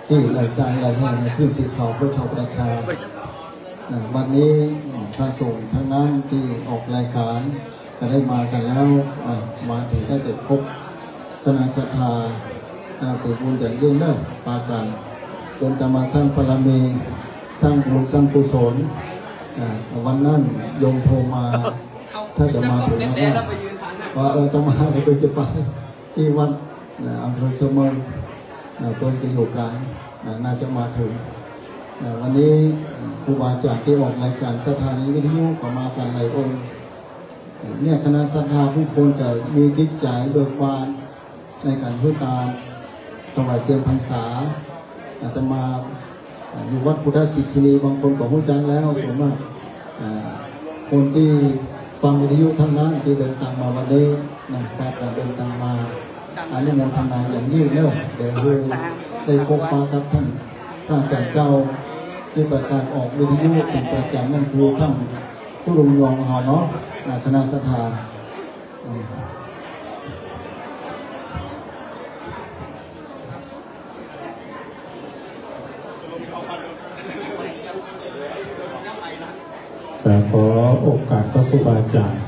ที่รายการไหลแห่งในขึ้นสีขาวเพื่อชาวประชาวันนี้พระสงฆ์ทั้งนั้นที่ออกรายการก็ได้มากันแล้วมาถึงได้จะครบคณะศรัทธาเป็นบุญอย่างยิ่งเนอะปากันเป็นจะมาสร้างบารมีสร้างบุญสร้างกุศลวันนั้นโยมโทรมาถ้าจะมาถึงว่าต้องมาโดยจะไปที่วัดอำเภอเสมิงเพิ่นจะอยู่กันน่าจะมาถึงวันนี้ครูบาอาจารย์ที่ออกรายการสถานีวิทยุก็มากันหลายองค์เนี่ยคณะศรัทธาผู้คนจะมีจิตใจเบิกบานในการพุทธาถวายเทียนพรรษาอาจจะมาอยู่วัดพุทธสิทธิบางคนก็รู้จักแล้วส่วนมากคนที่ฟังวิทยุทั้งนั้นที่เดินทางมาวันนี้การเดินทางมาอนุโมทนาอย่างยิ่งเนอะเดี๋ยวได้พบปะกับท่านพระอาจารย์เจ้าที่ประกาศออกวิทยุเป็นประจำนั่นคือท่านตุลุงยองเนาะคณะศรัทธาแต่ขอโอกาสพระครูบาอาจารย์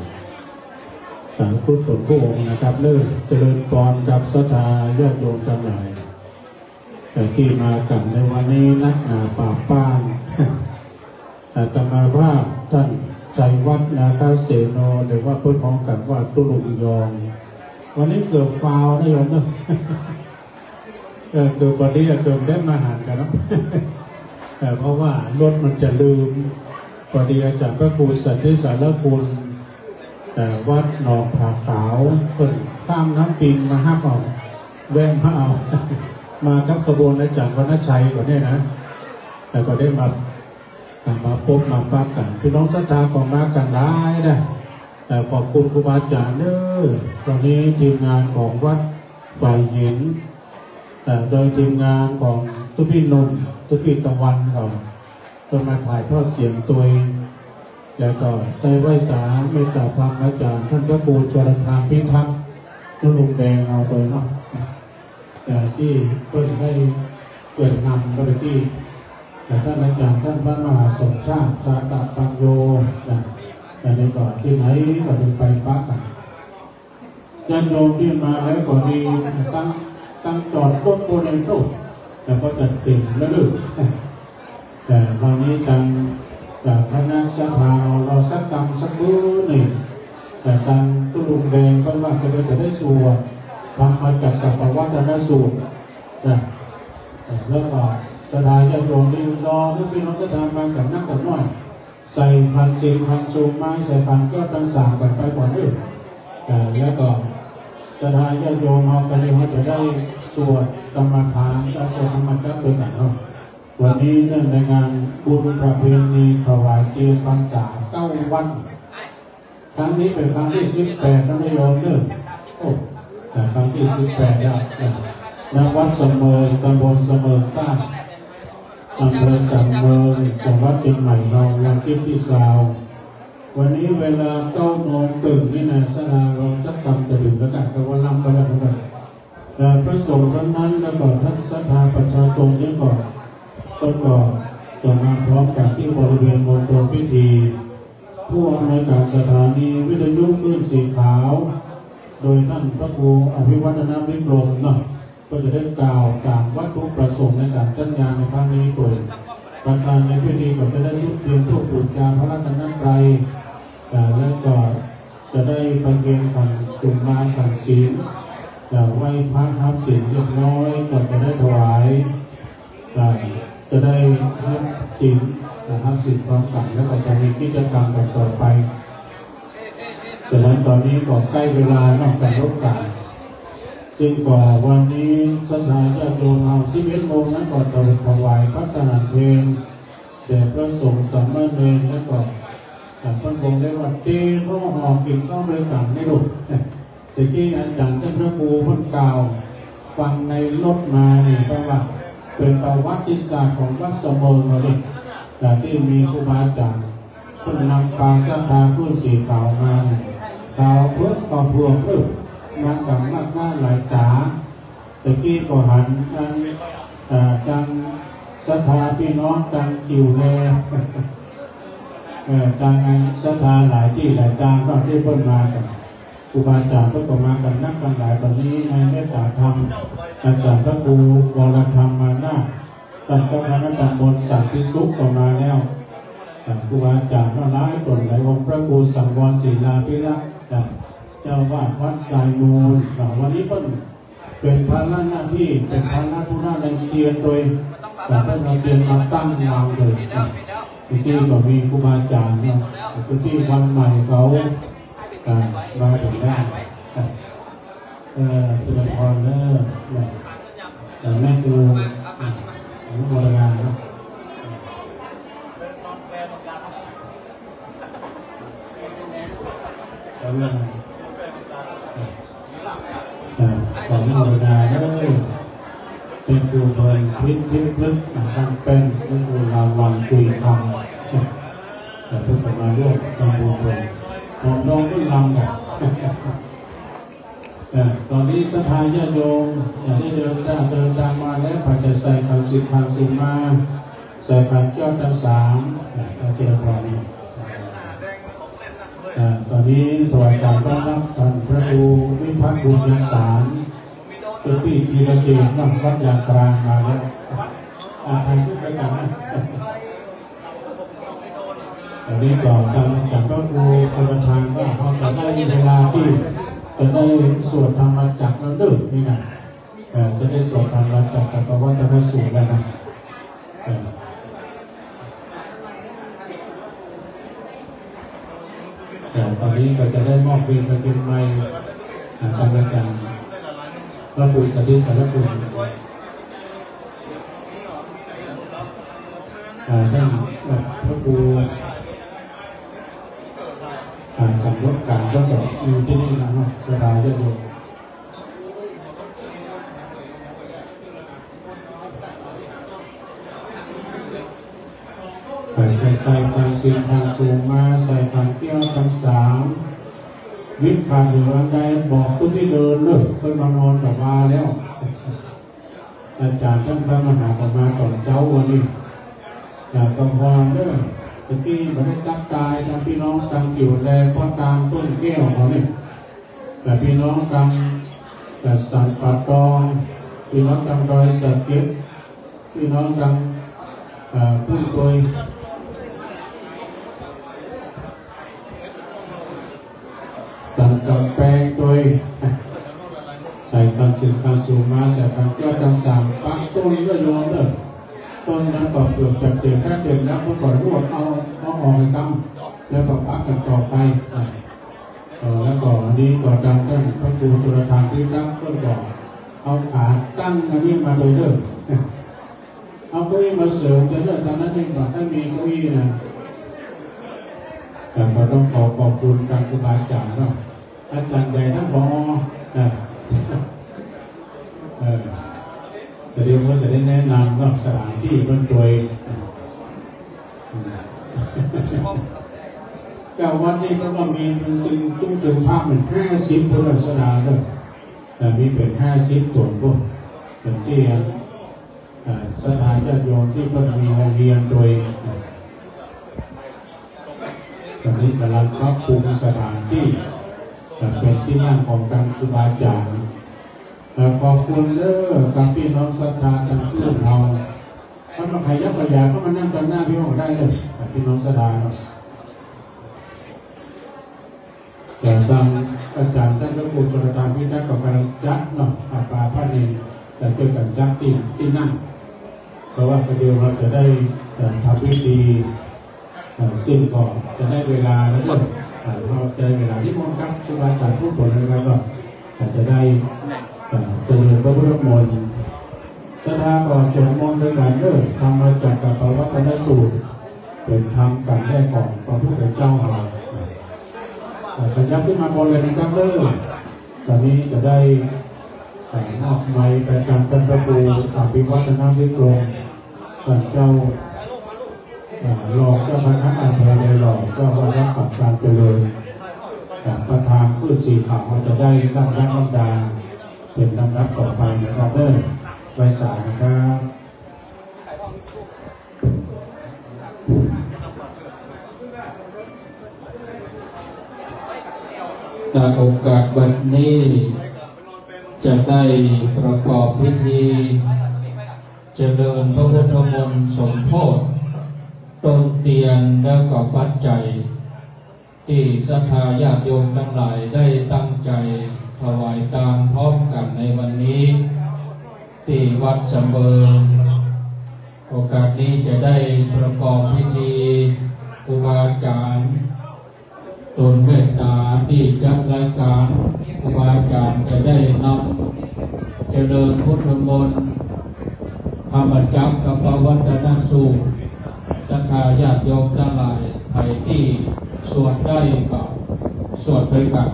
สาธุชนผู้องค์นะครับเลิกเจริญพรกับศรัทธาญาติโยมทั้งหลายที่มากันในวันนี้นักหนาป่าป้างอาตมาภาพท่านใจวัดนาคาเสโนหรือว่าเพื่อนพ้องกันว่าตุลุงยองวันนี้เกิดฟาวนะโยมเนาะเกิดวันนี้เกิดได้มาหารกันเนาะเพราะว่ารถมันจะลืมพอดีอาจารย์พระครูสันติสารคุณวัดหนองผาขาวเพิ่นข้ามน้ำปิงมาห้าเอาแวงมาเอามากับขบวนอาจารย์วรรณชัยก่อนเนี่ยนะแต่ก็ได้มาพบมาปะกันพี่น้องศรัทธาของมากันหลายนะแต่ขอบคุณครูบาอาจารย์เด้อตอนนี้ทีมงานของวัดฝ่ายหินโดยทีมงานของตุพี่นนท์ตุพี่ตะวันเขาต้องมาถ่ายทอดเสียงตัวเองแล้วก็ได้ไหว้สาเมตตาธรรมอาจารย์ท่านพระครูชลทานพิทักษ์ ตุลุงแดงเอาไปเนาะแต่ที่เพิ่นให้เกิดนำก็เลยที่แต่ท่านอาจารย์ท่านพระมหาสมชาติชาตปัญโยแต่ในก่อนที่ไหนก็เป็นไปปักญาติโยมที่มาแล้วก็ดีตั้งจอดรถโบเนตุแต่ก็จัดเต็มแล้วลึกแต่วันนี้จากคณะสภาเราสักกรรมสักมื้อหนึ่งแต่การตุลุงแดงก็ว่าจะได้สวดทำมาจากกับวัฒนสูตรแล้วก็สถานญาติโยมที่รอให้พี่น้องสถานมากับนักกับน้อยใส่พันจิงพันซูไม้ใส่พันแก้วต่างๆกันไปก่อนด้วยแล้วก็สถานญาติโยมเรากันเลยว่าจะได้สวดกรรมฐานและสวดธรรมจักรด้วยกันเนาะวันนี้เนื่องในงานบุญประเพณีถวายเทียนพรรษา9 วันครั้งนี้เป็นครั้งที่18ท่านโยมเด้อครั้งที่18แล้วณวัดเสมอตำบลเสมอใต้อำเภอสันเมืองจังหวัดเชียงใหม่เราวันที่20วันนี้เวลา9 โมงตึงนี่นะสนาเราจะทำจะถึงแล้วกันแต่ว่าลำไปแล้วกันพระสงฆ์ทั้งนั้นแล้วก็ท่านศรัทธาประชาชนนี่ก่อนก็จะมาพร้อมกันที่บริเวณมณฑลพิธีผู้อำนวยการสถานีวิทยุคลื่นสีขาวโดยท่านพระครูอภิวัฒนวิกรมเนาะก็จะได้กล่าวตามวัตถุประสงค์ในการจัดงานในครั้งนี้โดยประธานในพิธีก็จะได้ทุกเทียนทุกปูชาพระรัตนตรัยและก็จะได้ประเคนขันสุนมาขันศีลไหว้พระทับศีลเรียบร้อยก็จะได้ถวายจะได้ทับศีลทับศีลพร้อมกันแล้วก็จะมีกิจกรรมต่อไปแต่แล้วตอนนี้ก็ใกล้เวลานอกจากรบกันซึ่งก่อนวันนี้สถานญาติโยมเอา11 โมงนั้นก่อนจะถวายพระทหารเพลงแด่พระสงฆ์สามเณรแล้วก็พระสงฆ์ได้ว่าเต้ข้าวหอมกินข้าวเลยต่างในหลุดแต่ที่อาจารย์ท่านพระครูพันกล่าวฟังในรถมาเนี่ยก็ว่าเป็นประวัติศาสตร์ของวัดเสมอมาเลยแต่ที่มีครูบาอาจารย์เพิ่นนำปางศรัทธาพื้นสีขาวมาขาวเพื่อขอบพวงเพื่อมากับมากหน้าหลายจ๋าแต่กี้ก็หันจังศรัทธาพี่น้องจังกิ่วแลจังศรัทธาหลายที่หลายจางก็ที่เพิ่นมากันครูบาอาจารย์ก็มากันนักกันหลายตอนนี้ในเมตตาธรรมอาจารย์พระครูวรธรรมมาหน้าท่านก็มาตำบลสันติสุขก็มาแล้วครูบาอาจารย์ก็ร้ายตนหลายองค์พระครูสังวรศิลาภิรักษ์เจ้าวาดวัดสายมูลวันนี้เพิ่นเป็นพระหน้าที่เป็นพระหน้าผู้หน้าในเตียนโดยแต่ท่านเอาเตียนมาตั้งวางเลยที่ก็มีครูบาอาจารย์ที่วันใหม่เขามาถึงได้สุนทรเลิศแต่แม่ครูอนุโมทนาขออนุโมทนาเลยเป็นครูเพลินพิลึกทางเป็นเป็นครูราวันคุยคำแต่เพิ่งมาร่วมทำบุญเลยผมน้องก็ลำแบบตอนนี้สถานญาติโยมได้เดินทางมาแล้วพอจะใส่ขันสิบขันสิมาใส่ขันเจ้าตา3เจริญพรตอนนี้ถวายการต้อนรับท่านพระครูวิพัฒน์บุญยสารตัวพี่ธีรเดชนั่งวัดยางกลางมาแล้วถ่ายรูปไปกันอันนี้ก่อนจากพระครูประธานว่าพอจะได้เวลาที่จะได้สวดธรรมจักรแล้วดึกนี่นะจะได้สวดธรรมจักรกับวัฒนสูตรแล้วนะตอนนี้ก็จะได้มอบเพียงเป็นไม้ธรรมจักรพระปุถุสติสารปุณท่านพระครูกับรถการก็จะอยู่ที่นี่นะสบายได้เลยใส่ทางสิงทางสูงมาใส่ทางเกี้ยวทาง3 วิทย์ผ่านหรืออันใดบอกผู้ที่เดินเลยเพิ่นมานอนกับมาแล้วอาจารย์ท่านพระมหาธรรมาก่อนเจ้าวันนี้จากกำพรเด้อตะกี้มาได้ตักตายทางพี่น้องตังกิ่วแลพ่อตามต้นแก้วเขาเนี่ยแต่พี่น้องตังแต่สันป่าตองพี่น้องตังดอยสะเก็ดพี่น้องตังผู้โดยสันกับแปลงโดยใส่ตันสินคันสูงมาใส่ตันแก้วตังสามปักต้นก็โยนเด้อต้นนั้นก็เกือบจะเต็มแค่เต็มแล้วเมื่อก่อนรวดเอาออกไปตั้งแล้วก็ปักกันต่อไปแล้วก็อันนี้ก็ดังท่านพระครูจุลธานพิทักษ์ต้นบอกเอาขาตั้งอันนี้มาโดยเดิมเอาเก้าอี้มาเสริมจะเลิกตอนนั้นเองก่อนถ้ามีเก้าอี้นะแต่ก็ต้องขอบคุณทางครูบาอาจารย์เนาะอาจารย์ใหญ่ทั้งพอแต่เดี๋ยวเราจะได้แนะนำว่าสถานที่มันโดยเจ้าวัดนี่ก็ว่ามีตุ้งตึงภาพเป็น50พุทธศาสนาเลยแต่มีเป็น50ตัวพวกเป็นที่สถานญาติโยมที่เพิ่งมีโรงเรียนโดยตอนนี้กำลังปรับปรุงสถานที่เป็นที่นั่งของการครูบาอาจารย์ขอบคุณเด้อกับพี่น้องศรัทธาทั้งเพื่อนเราถ้ามาใครยักษ์ขยะก็มานั่งตอนหน้าพี่น้องได้เลยพี่น้องศรัทธาแต่ทางอาจารย์ท่านพระครูจุลธานพิทักษ์กับการจัดเนาะอาปาพระเนรแต่เกิดกันจัดที่นั่งเพราะว่าประเดี๋ยวเราจะได้ทำพิธีซึ่งก็จะได้เวลาแล้วก็เราจะเวลาที่มองครับครูบาอาจารย์พูดผลอะไรก็จะได้เจริญพระพุทธมนต์ถ้าก่อนสวดมนต์ด้วยกันทำมาจากกับพระวัฒนสูตรเป็นธรรมกันได้ก่อนพระพุทธเจ้าเราขยับขึ้นมาบนเลยนะครับตอนนี้จะได้มอบไม้ประจำท่านพระครูอภิวัฒนวิกรมท่านเจ้ารองเจ้าพนักงานอำเภอในหล่อเจ้าว่ารับกับการเจริญประธานพืชสีขาวจะได้รับรับน้ำดาเป็นลำดับต่อไปนะครับไว้สายนะครับในโอกาสวันนี้จะได้ประกอบพิธีเจริญพระพุทธมนต์สมโภชต้นเตียนและก็ปัจจัยที่ศรัทธาญาติโยมทั้งหลายได้ตั้งใจถวายตามพร้อมกันในวันนี้ที่วัดสำเบิงโอกาสนี้จะได้ประกอบพิธีครูบาอาจารย์ตนเมตตาที่จัดรายการครูบาอาจารย์จะได้นำเจริญพุทธมนต์ธรรมจักรกับปวัตนสูตรศรัทธาญาติโยมทั้งหลายใครที่สวดได้ก็สวดด้วยกัน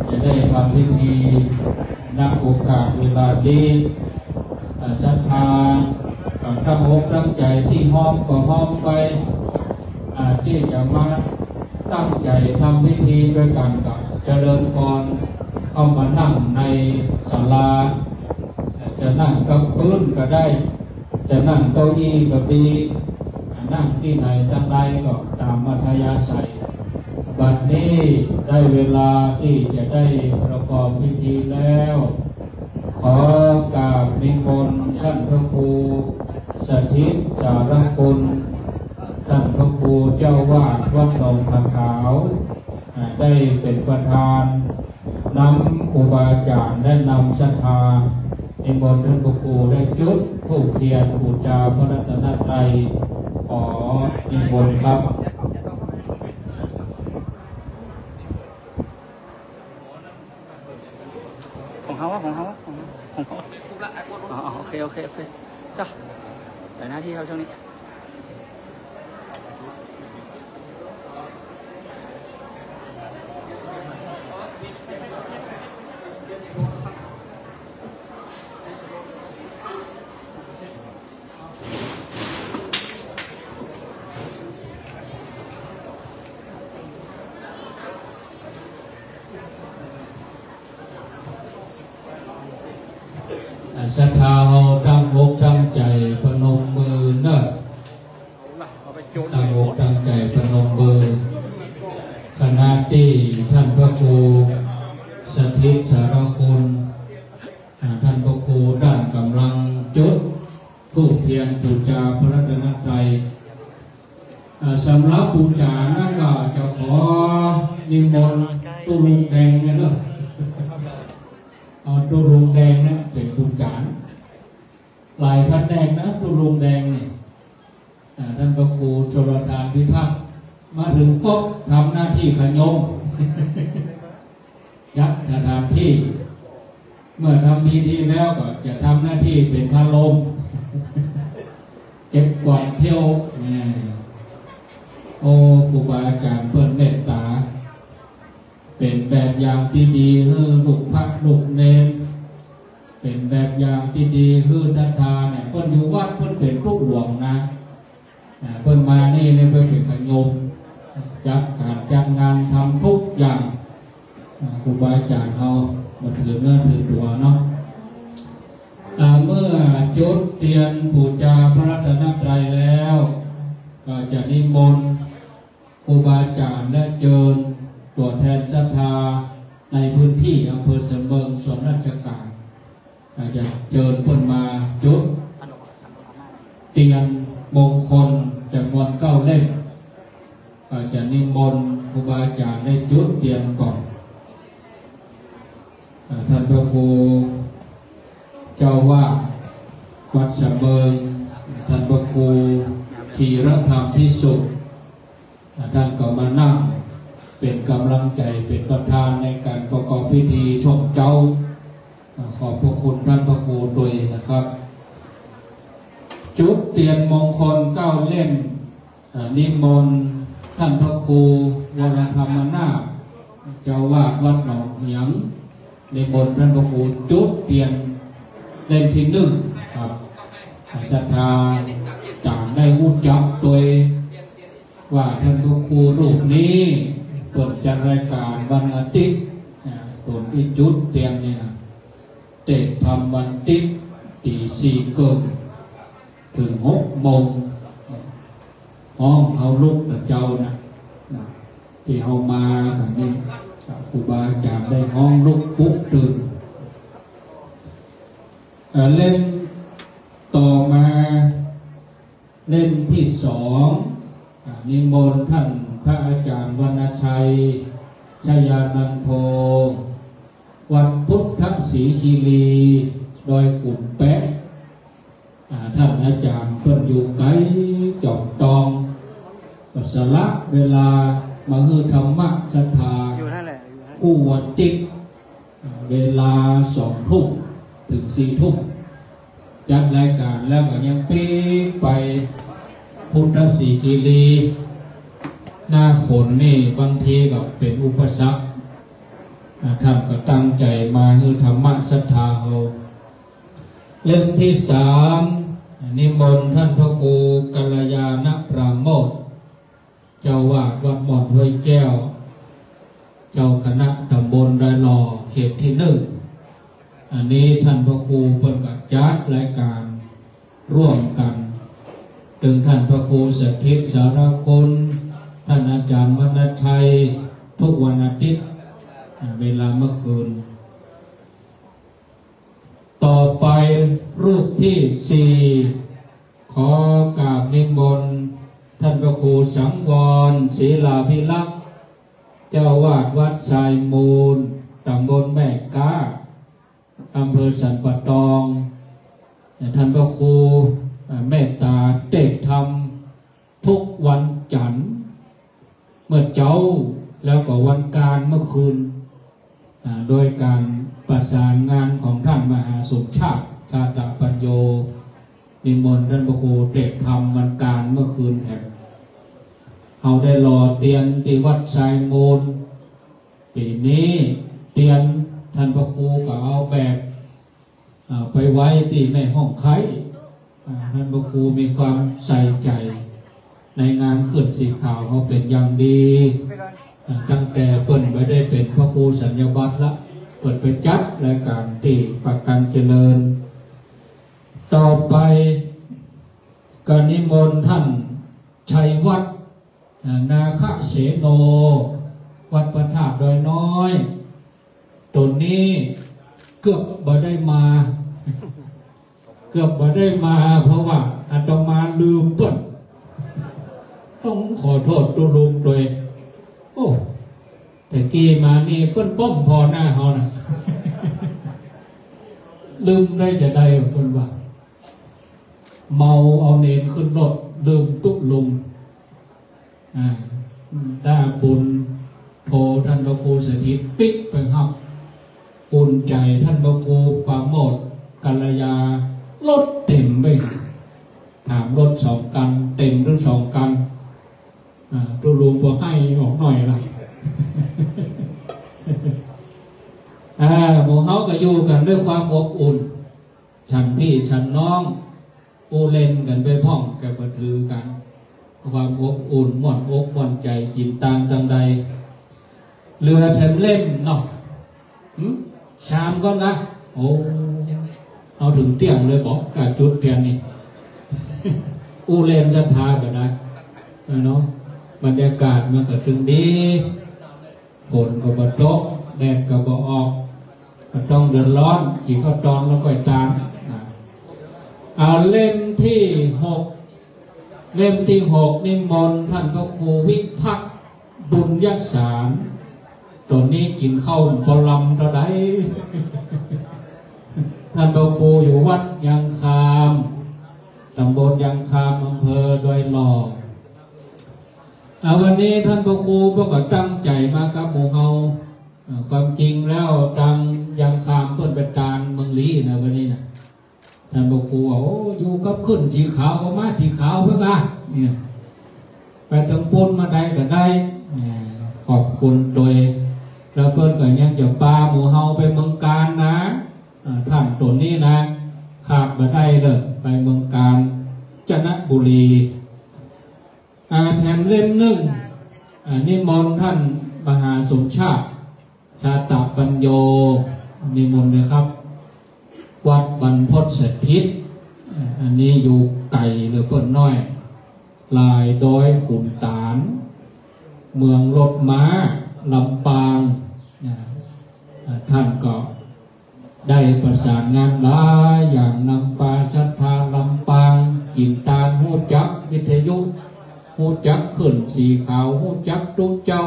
จะได้ทำพิธีณโอกาสเวลานี้ศรัทธาตั้งอกตั้งใจที่ห้อมก็ห้อมไปที่จะมาตั้งใจทำพิธีด้วยกันกับเจริญพรเข้ามานั่งในศาลาจะนั่งกับพื้นก็ได้จะนั่งเก้าอี้ก็ดีนั่งที่ไหนทั้งใดก็ตามอัธยาศัยบัดนี้ได้เวลาที่จะได้ประกอบพิธีแล้วขอกราบนิมนต์ท่านพระครูสถิตสารคุณท่านพระครูเจ้าวาดวัดหนองผาขาวได้เป็นประธานนำครูบาอาจารย์ได้นำศรัทธานิมนต์ท่านพระครูได้จุดธูปเทียนบูชาพระรัตนตรัยขอนิมนต์ครับของเขาโอเคจ้ะแต่หน้าที่เขาช่วงนี้ ศรัทธาเฮาตั้งอกตั้งใจพนมมือเนอะตั้งอกตั้งใจพนมมือขณะที่ท่านพระครูสถิตสารคุณท่านพระครูด้านกำลังจุดธูปเทียนบูชาพระรัตนตรัยสำหรับบูชานั่นก็จะขอนิมนต์ตุลุงแดงเนี่ยเนอะเอาตุลุงแดงนะเป็นบูชาหลายพันแดงนะตุลุงแดงเนี่ยท่านพระครูชลทานพิทักษ์มาถึงปุ๊บทำหน้าที่ขยมยัดสถานที่เมื่อทำพิธีแล้วก็จะทำหน้าที่เป็นพระลมเก็บกวาดเที่ยวโอ้ครูบาอาจารย์เพิ่นเมตตาเป็นแบบอย่างที่ดีให้ลูกพระลูกเนรเป็นแบบอย่างที่ดีให้ศรัทธาเนี่ยเพิ่นอยู่วัดเพิ่นเป็นลูกหลวงนะเพิ่นมานี่เนี่ยเพิ่นเป็นขยมจัดการจัดงานทำทุกอย่างครูบาอาจารย์เขามาถือเนื้อถือตัวเนาะเมื่อจุดเทียนบูชาพระรัตนตรัยแล้วก็จะนิมนต์ครูบาอาจารย์และเชิญตัวแทนศรัทธาในพื้นที่อำเภอเสมิงส่วนราชการจะเชิญคนมาจุดเทียนมงคลจำนวน9 เล่มก็จะนิมนต์ครูบาอาจารย์ได้จุดเทียนก่อนท่านพระครูเจ้าว่าวัดเสมิงท่านพระครูธีรธรรมพิสุทธิ์ท่านก็มานั่งเป็นกำลังใจเป็นประธานในการประกอบพิธีชมเจ้าขอบพระคุณท่านพระครูด้วยนะครับจุดเทียนมงคล9 เล่มนิมนต์ท่านพระครูวรธรรมนาถเจ้าวาดวัดหนองเหียงนิมนต์ท่านพระครูจุดเทียนเล่มที่1ครับศรัทธาต่างได้รู้จักโดยว่าท่านพระครูรูปนี้เปิดจัดรายการวันอาทิตย์ส่วนที่จุดเทียนนี่นะเตะทำวันอาทิตย์ตี 4 เกินถึง 6 โมงห้องเอาลูกเจ้านะที่เอามาแบบนี้ครูบาอาจารย์ได้ห้องลูกปุ๊บตื่นเล่มต่อมาเล่มที่ 2นิมนต์ท่านพระอาจารย์วรรณชัยชยานันโทวัดพุทธศรีคีรีดอยขุนแปะท่านอาจารย์เพิ่นอยู่ไกลจอบตองสละเวลามาฮือธรรมะศรัทธากู้วันจิกเวลา2 ทุ่มถึง 4 ทุ่มจัดรายการแล้วก็ยังปีไปพุทธศรีคีรีหน้าฝนนี่บางทีก็เป็นอุปสรรคท่านก็ตั้งใจมาฮือธรรมะศรัทธาเฮาเล่มที่ 3นิมนต์ท่านพระครูกัลยาณปราโมทย์เจ้าวาดวัดหมอนห้วยแก้วเจ้าคณะตำบลดอยหล่อเขตที่ 1อันนี้ท่านพระครูเปิดกับจัดรายการร่วมกันถึงท่านพระครูสถิตสารคุณท่านอาจารย์วรรณชัยทุกวันอาทิตย์เวลาเมื่อคืนต่อไปรูปที่ 4ขอกราบนิมนต์ท่านพระครูสังวรศิลาภิลักษ์เจ้าวาดวัดทรายมูลตำบลแม่กาอำเภอสันป่าตองท่านพระครูเมตตาเทศธรรมทุกวันจันทร์เมื่อเจ้าแล้วก็วันการเมื่อคืนโดยการประสานงานของท่านมหาสมชาติชาตปัญโยนิมนต์ท่านพระครูเทศธรรมวันการเมื่อคืนแห่งเอาได้รอเตียนที่วัดทรายมูลปีนี้เตียนท่านพระครูก็เอาแบบไปไว้ที่แม่ห้องไข่ท่านพระครูมีความใส่ใจในงานขึ้นสีขาวเขาเป็นอย่างดีตั้งแต่เปิ่นไปได้เป็นพระครูสัญญบัตรละเปิดไปจัดรายการที่ประกันเจริญ ต่อไปกนิมนต์ท่านชัยวัฒน์นาคเสโนวัดพระธาตุดอยน้อยตนนี้เกือบบ่ได้มาเพราะว่าอาตมาลืมเปิ้นต้องขอโทษตัวลุงโดยโอ้แต่กี้มานี่เปิ้นป้อมพอหน้าเฮานะลืมได้จะได้เพิ่นว่าเมาเอาเนรขึ้นรถลืมตุ๊กลุงได้บุญโพท่านพระครูสถิตปิ๊กไปครับอุ่นใจท่านพระครูปราโมทกัลยารถเต็มไปถามรถ2 กันเต็มหรือ2 กันตัวลุงพอให้ออกหน่อยละหมู่เฮาก็อยู่กันด้วยความอบอุ่นฉันพี่ฉันน้องอูเล่นกันไปพ่องกันประถือกันความอบอุ่นม่วนอกม่วนใจกินตามจังใดเรือแถมเล่มเนาะชามก็นะโอ้เอาถึงเตียงเลยบอกกับจุดเตียนนี่อูเล่นจะพาแบบนั้นเนาะบรรยากาศมันก็ถึงดีฝนก็บ่ตกแดดก็บ่ออกก็ต้องเดือดร้อนอีกก็ตอนแล้วก็ตามเอาเล่มที่ 6นิมนต์ท่านพระครูวิภักษ์บุญยสารตอนนี้กินข้าวพอลำตะไดท่านพระครูอยู่วัดยังคามตำบลยังคามอำเภอดอยหล่อวันนี้ท่านพระครูก็ตั้งใจมากับหมู่เฮาความจริงแล้วดังยังคามเพิ่นเป็นการเมืองลี้นะวันนี้นะท่านพระครูโอ้อยู่กับขึ้นสีขาวก็มาสีขาวเพื่อมาเนี่ยไปตั้งปนมาได้ก็ได้ขอบคุณโดยแล้วเพิ่นก็ยังจะปาหมู่เฮาไปเมืองการนะท่านตัวนี้นะขาดมาได้เลยไปเมืองการจันทบุรีแถมเล่ม 1นิมนต์ท่านมหาสมชาติชาตปัญโยนิมนต์เลยครับวัดบรรพตสถิตอันนี้อยู่ไก่หรือเพิ่นน้อยลายดอยขุนตาลเมืองรถม้าลำปางท่านก็ได้ประสานงานหลายอย่างนำปาศรัทธาลำปางกินตาลหูจักวิทยุหูจักขึ้นสีขาวหูจักทุกเจ้า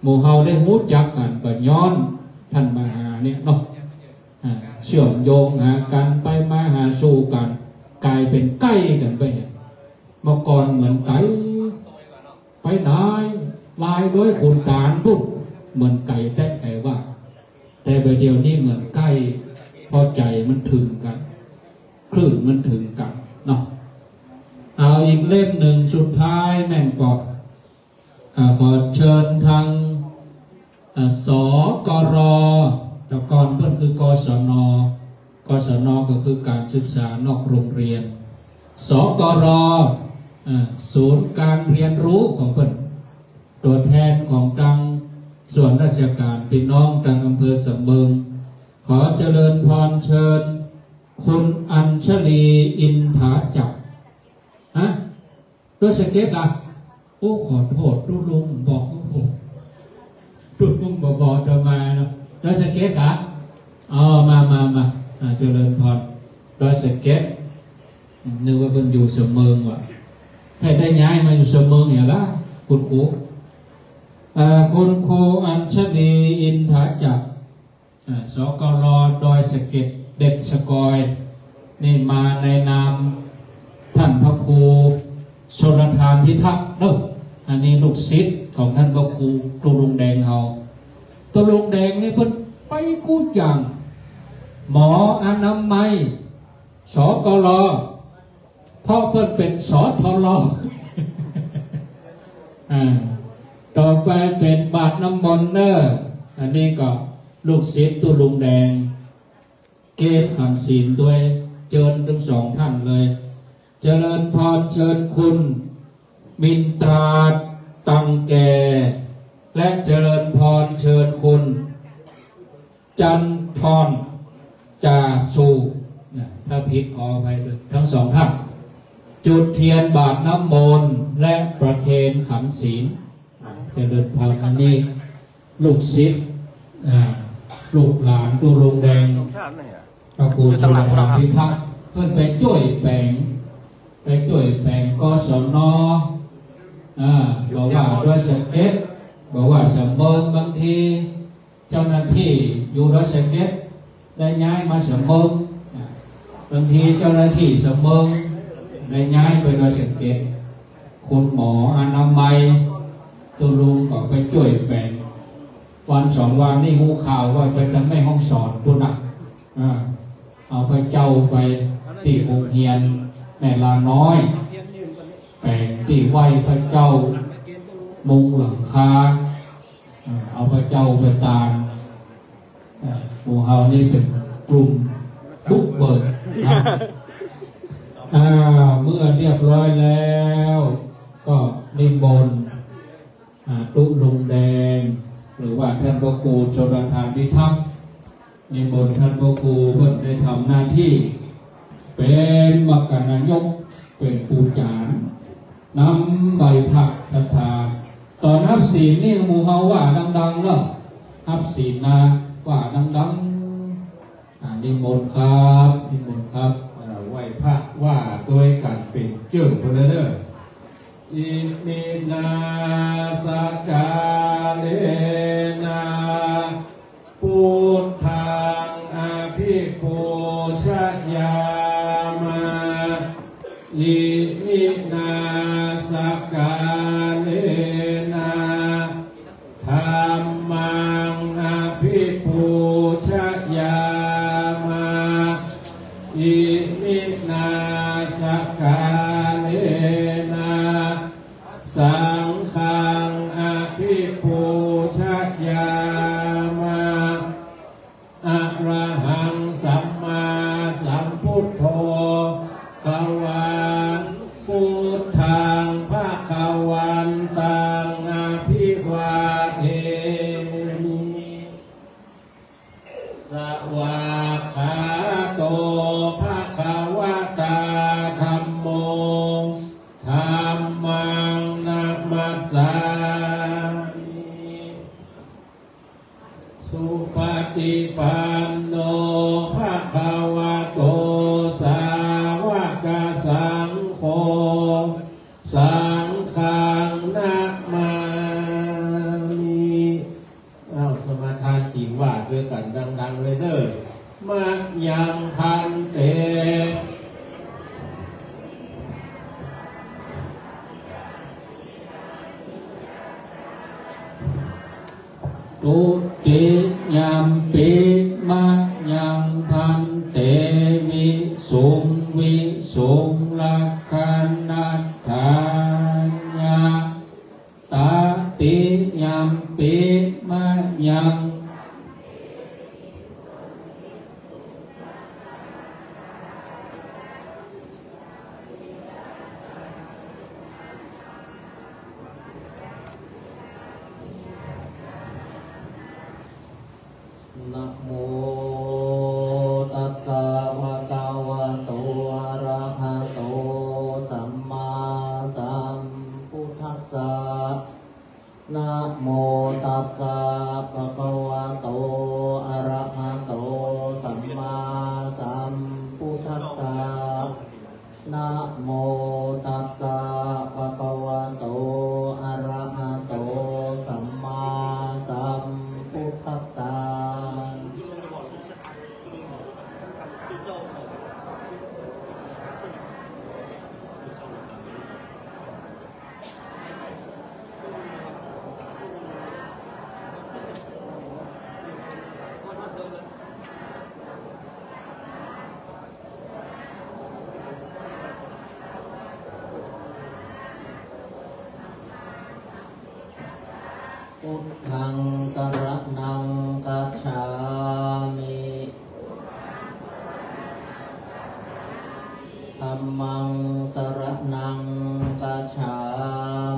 หมู่เฮาได้หูจักกันก็ย้อนท่านมาหาเนี่ยเนาะเชื่อมโยงหากันไปมาหาสู่กันกลายเป็นใกล้กันไปเนี่ยเมื่อก่อนเหมือนไก่ไปไหนลายด้วยขุนตาลปุ๊บเหมือนไก่แท้ไก่ว่าแต่ไปเดียวนี้เหมือนใกล้พอใจมันถึงกันคลื่นมันถึงกันเนาะเอาอีกเล่ม 1สุดท้ายแม่งก็ขอเชิญทางสกรแต่ก่อนเพิ่นคือกศนก็คือการศึกษานอกโรงเรียนสกรศูนย์การเรียนรู้ของเพิ่นตัวแทนของทางส่วนราชการพี่น้องทางอำเภอสำเบิงขอเจริญพรเชิญคุณอัญชลีอินถาจักด้วยสเก็ตโอ้ขอโทษทุลุงบอกผมทุลุงบอกจะมาเนาะด้วยสเก็ตมาเจริญพรด้วยสเก็ตนึกว่าเพิ่งอยู่สำเบิงว่ะให้ได้ย้ายมาอยู่สำเบิงอย่างละคุณครูคุณครูอัญชลีอินถาจักสกรดอยสะเก็ดเด็กสกอยนี่มาในนามท่านพระครูชลทานพิทักษ์อันนี้ลูกศิษย์ของท่านพระครูตุลุงแดงเฮาตุลุงแดงนี่เพิ่นไปกู้อย่างหมออนามัยสกรเพราะเพิ่นเป็นสทลต่อไปเป็นบาทน้ำมนต์อันนี้ก็ลูกศิษย์ตุลุงแดงเกศคำศีลด้วยเชิญทั้ง2ท่านเลยเจริญพรเชิญคุณมินตราตังแกและเจริญพรเชิญคุณจันทรจาสู ถ้าผิดขออภัยด้วยทั้งสองท่านจุดเทียนบาทน้ำมนต์และประเคนขันศีลเจริญพรอันนี้ลูกศิษย์ลูกหลานตัวโรงแดงพระครูชลธรรมพิทักษ์เพื่อนไปช่วยแปลงกศนบอกว่าด้วยสเก็ตบอกว่าเสมอบางทีเจ้าหน้าที่อยู่ด้วยสเก็ตได้ย้ายมาเสมอบางทีเจ้าหน้าที่เสมอได้ย้ายไปด้วยสเก็ตคุณหมออนามัยตัวลุงก็ไปช่วยแปลงวันสองวันนี่หูข่าวว่าไปทำแม่ห้องสอนพุ่นเอาพระเจ้าไปที่โรงเรียนแม่ลาน้อยแปลงที่ไหวพระเจ้ามุงหลังคาเอาพระเจ้าไปตามหมู่เฮานี่เป็นกลุ่มบุกเบิกเมื่อเรียบร้อยแล้วก็นิมนต์ตุลุงแดงหรือว่าท่านพระครูชลธรรมพิทักษ์นิมนต์ท่านพระครูเพื่อได้ทำหน้าที่เป็นมกนายกเป็นผู้จารนำใบผักศรัทธาตอนนับศีลนี่หมู่เฮาว่าดังๆเนาะนับศีลนะว่าดังๆนิมนต์ครับนิมนต์ครับไหวพระว่าตัวกันเป็นเจื่อพลเด้ออิมินาสกาเลนะพุทธังอภิปูชยามาอิมินาสกาเลนะธัมมังอภิปูชยามาอิมินาสกาเลนะสังฆังอภิปูชยามาอะระหังสัมมาสัมพุทโธภวาพุทธังภคะวันตังอภิวาเทมิสวากขาโตภคะวะตาธัมโมธัมมังนัมมัสสามิสุปฏิปันโนภะคะวะโตสาวกสังโฆสังฆังนะมามิเอาสมาทานศีลว่าด้วยกันดังๆเลยเด้อมะยังพันเตตุติยามปิมะยังพันเตวิสุงวิสุงลักขันนัตถาญาตาติยามปิมะยังนะโมตัสสะภะคะวะโตอะระหะโตสัมมาสัมพุทธัสสะนะโมตัสสะภะคะวะโตอะระหะโตสัมมาสัมพุทธัสสะนะโมตัสสะภะคะวะโตอะระหะโตสัมมาสัมพุทธัสสะพุทธังสรณังคัจฉามิธัมมังสรณังคัจฉา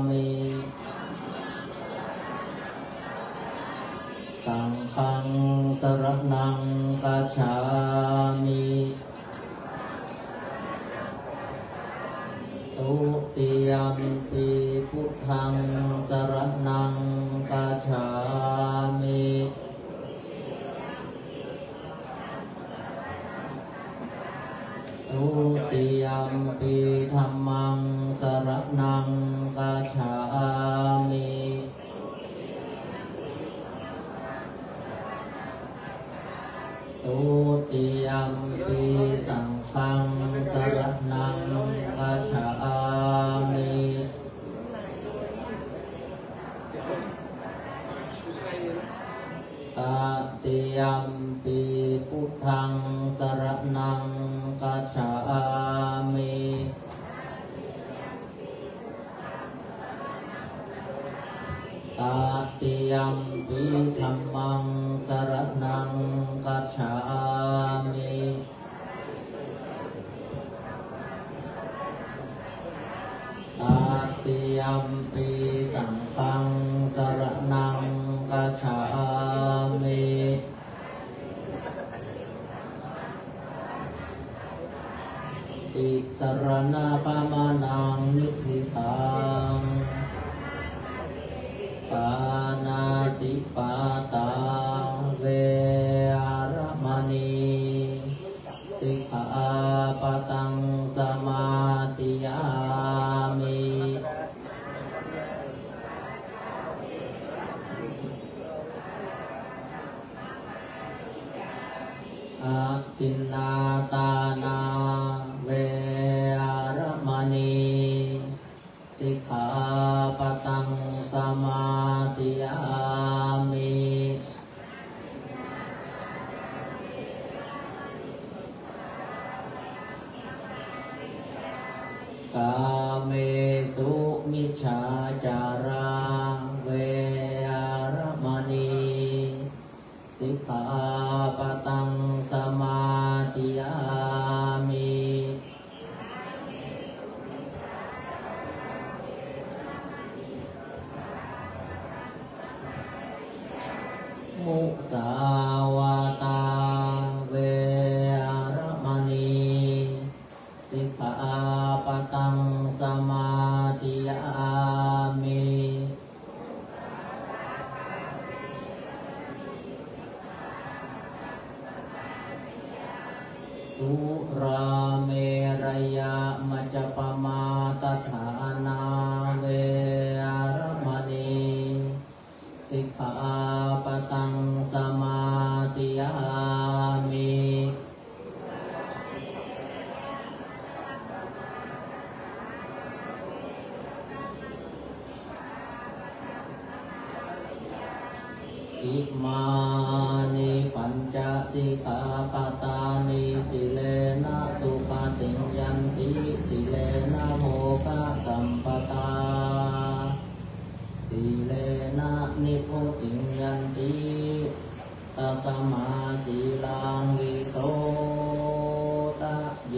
มิสังฆังสรณังคัจฉามิ ติยัมปิพุทธังสรณังคัจฉามิทุติยัมปิธัมมังสรณังคัจฉามิทุติยัมปิสังฆังสรณังคัจฉามิตติยัมปิพุทธังสรณังคัจฉามิตติยัมปิธัมมังสรณังคัจฉามิตติยัมปิสังฆังสรณังคัจฉามิติสรณะปมานังนิพพิตังปานาติปาตาเวรมณีสิกขาปะทังสมาธิยามิอาทินนาตานาเวรมณีสิกขาปะทังสมาธิยามิกาเมสุมิจฉาจาราเวรมณีสิกขาปะทังสมาธิยามิมุสาวาตาเวรมณีสิกขาปะทังสมาธิยามิสุราเมรยะมัจจปมาตฐานาเวรมณีสิกขาปะทังสมาธิยามิอิมานิปัญจสิกขาปทานิสิเลนะสุปฏิญญันติสิเลนะโภคสัมปทาสิเลนะนิโพธิญญันติตัสมาสีลังวิโสตะเย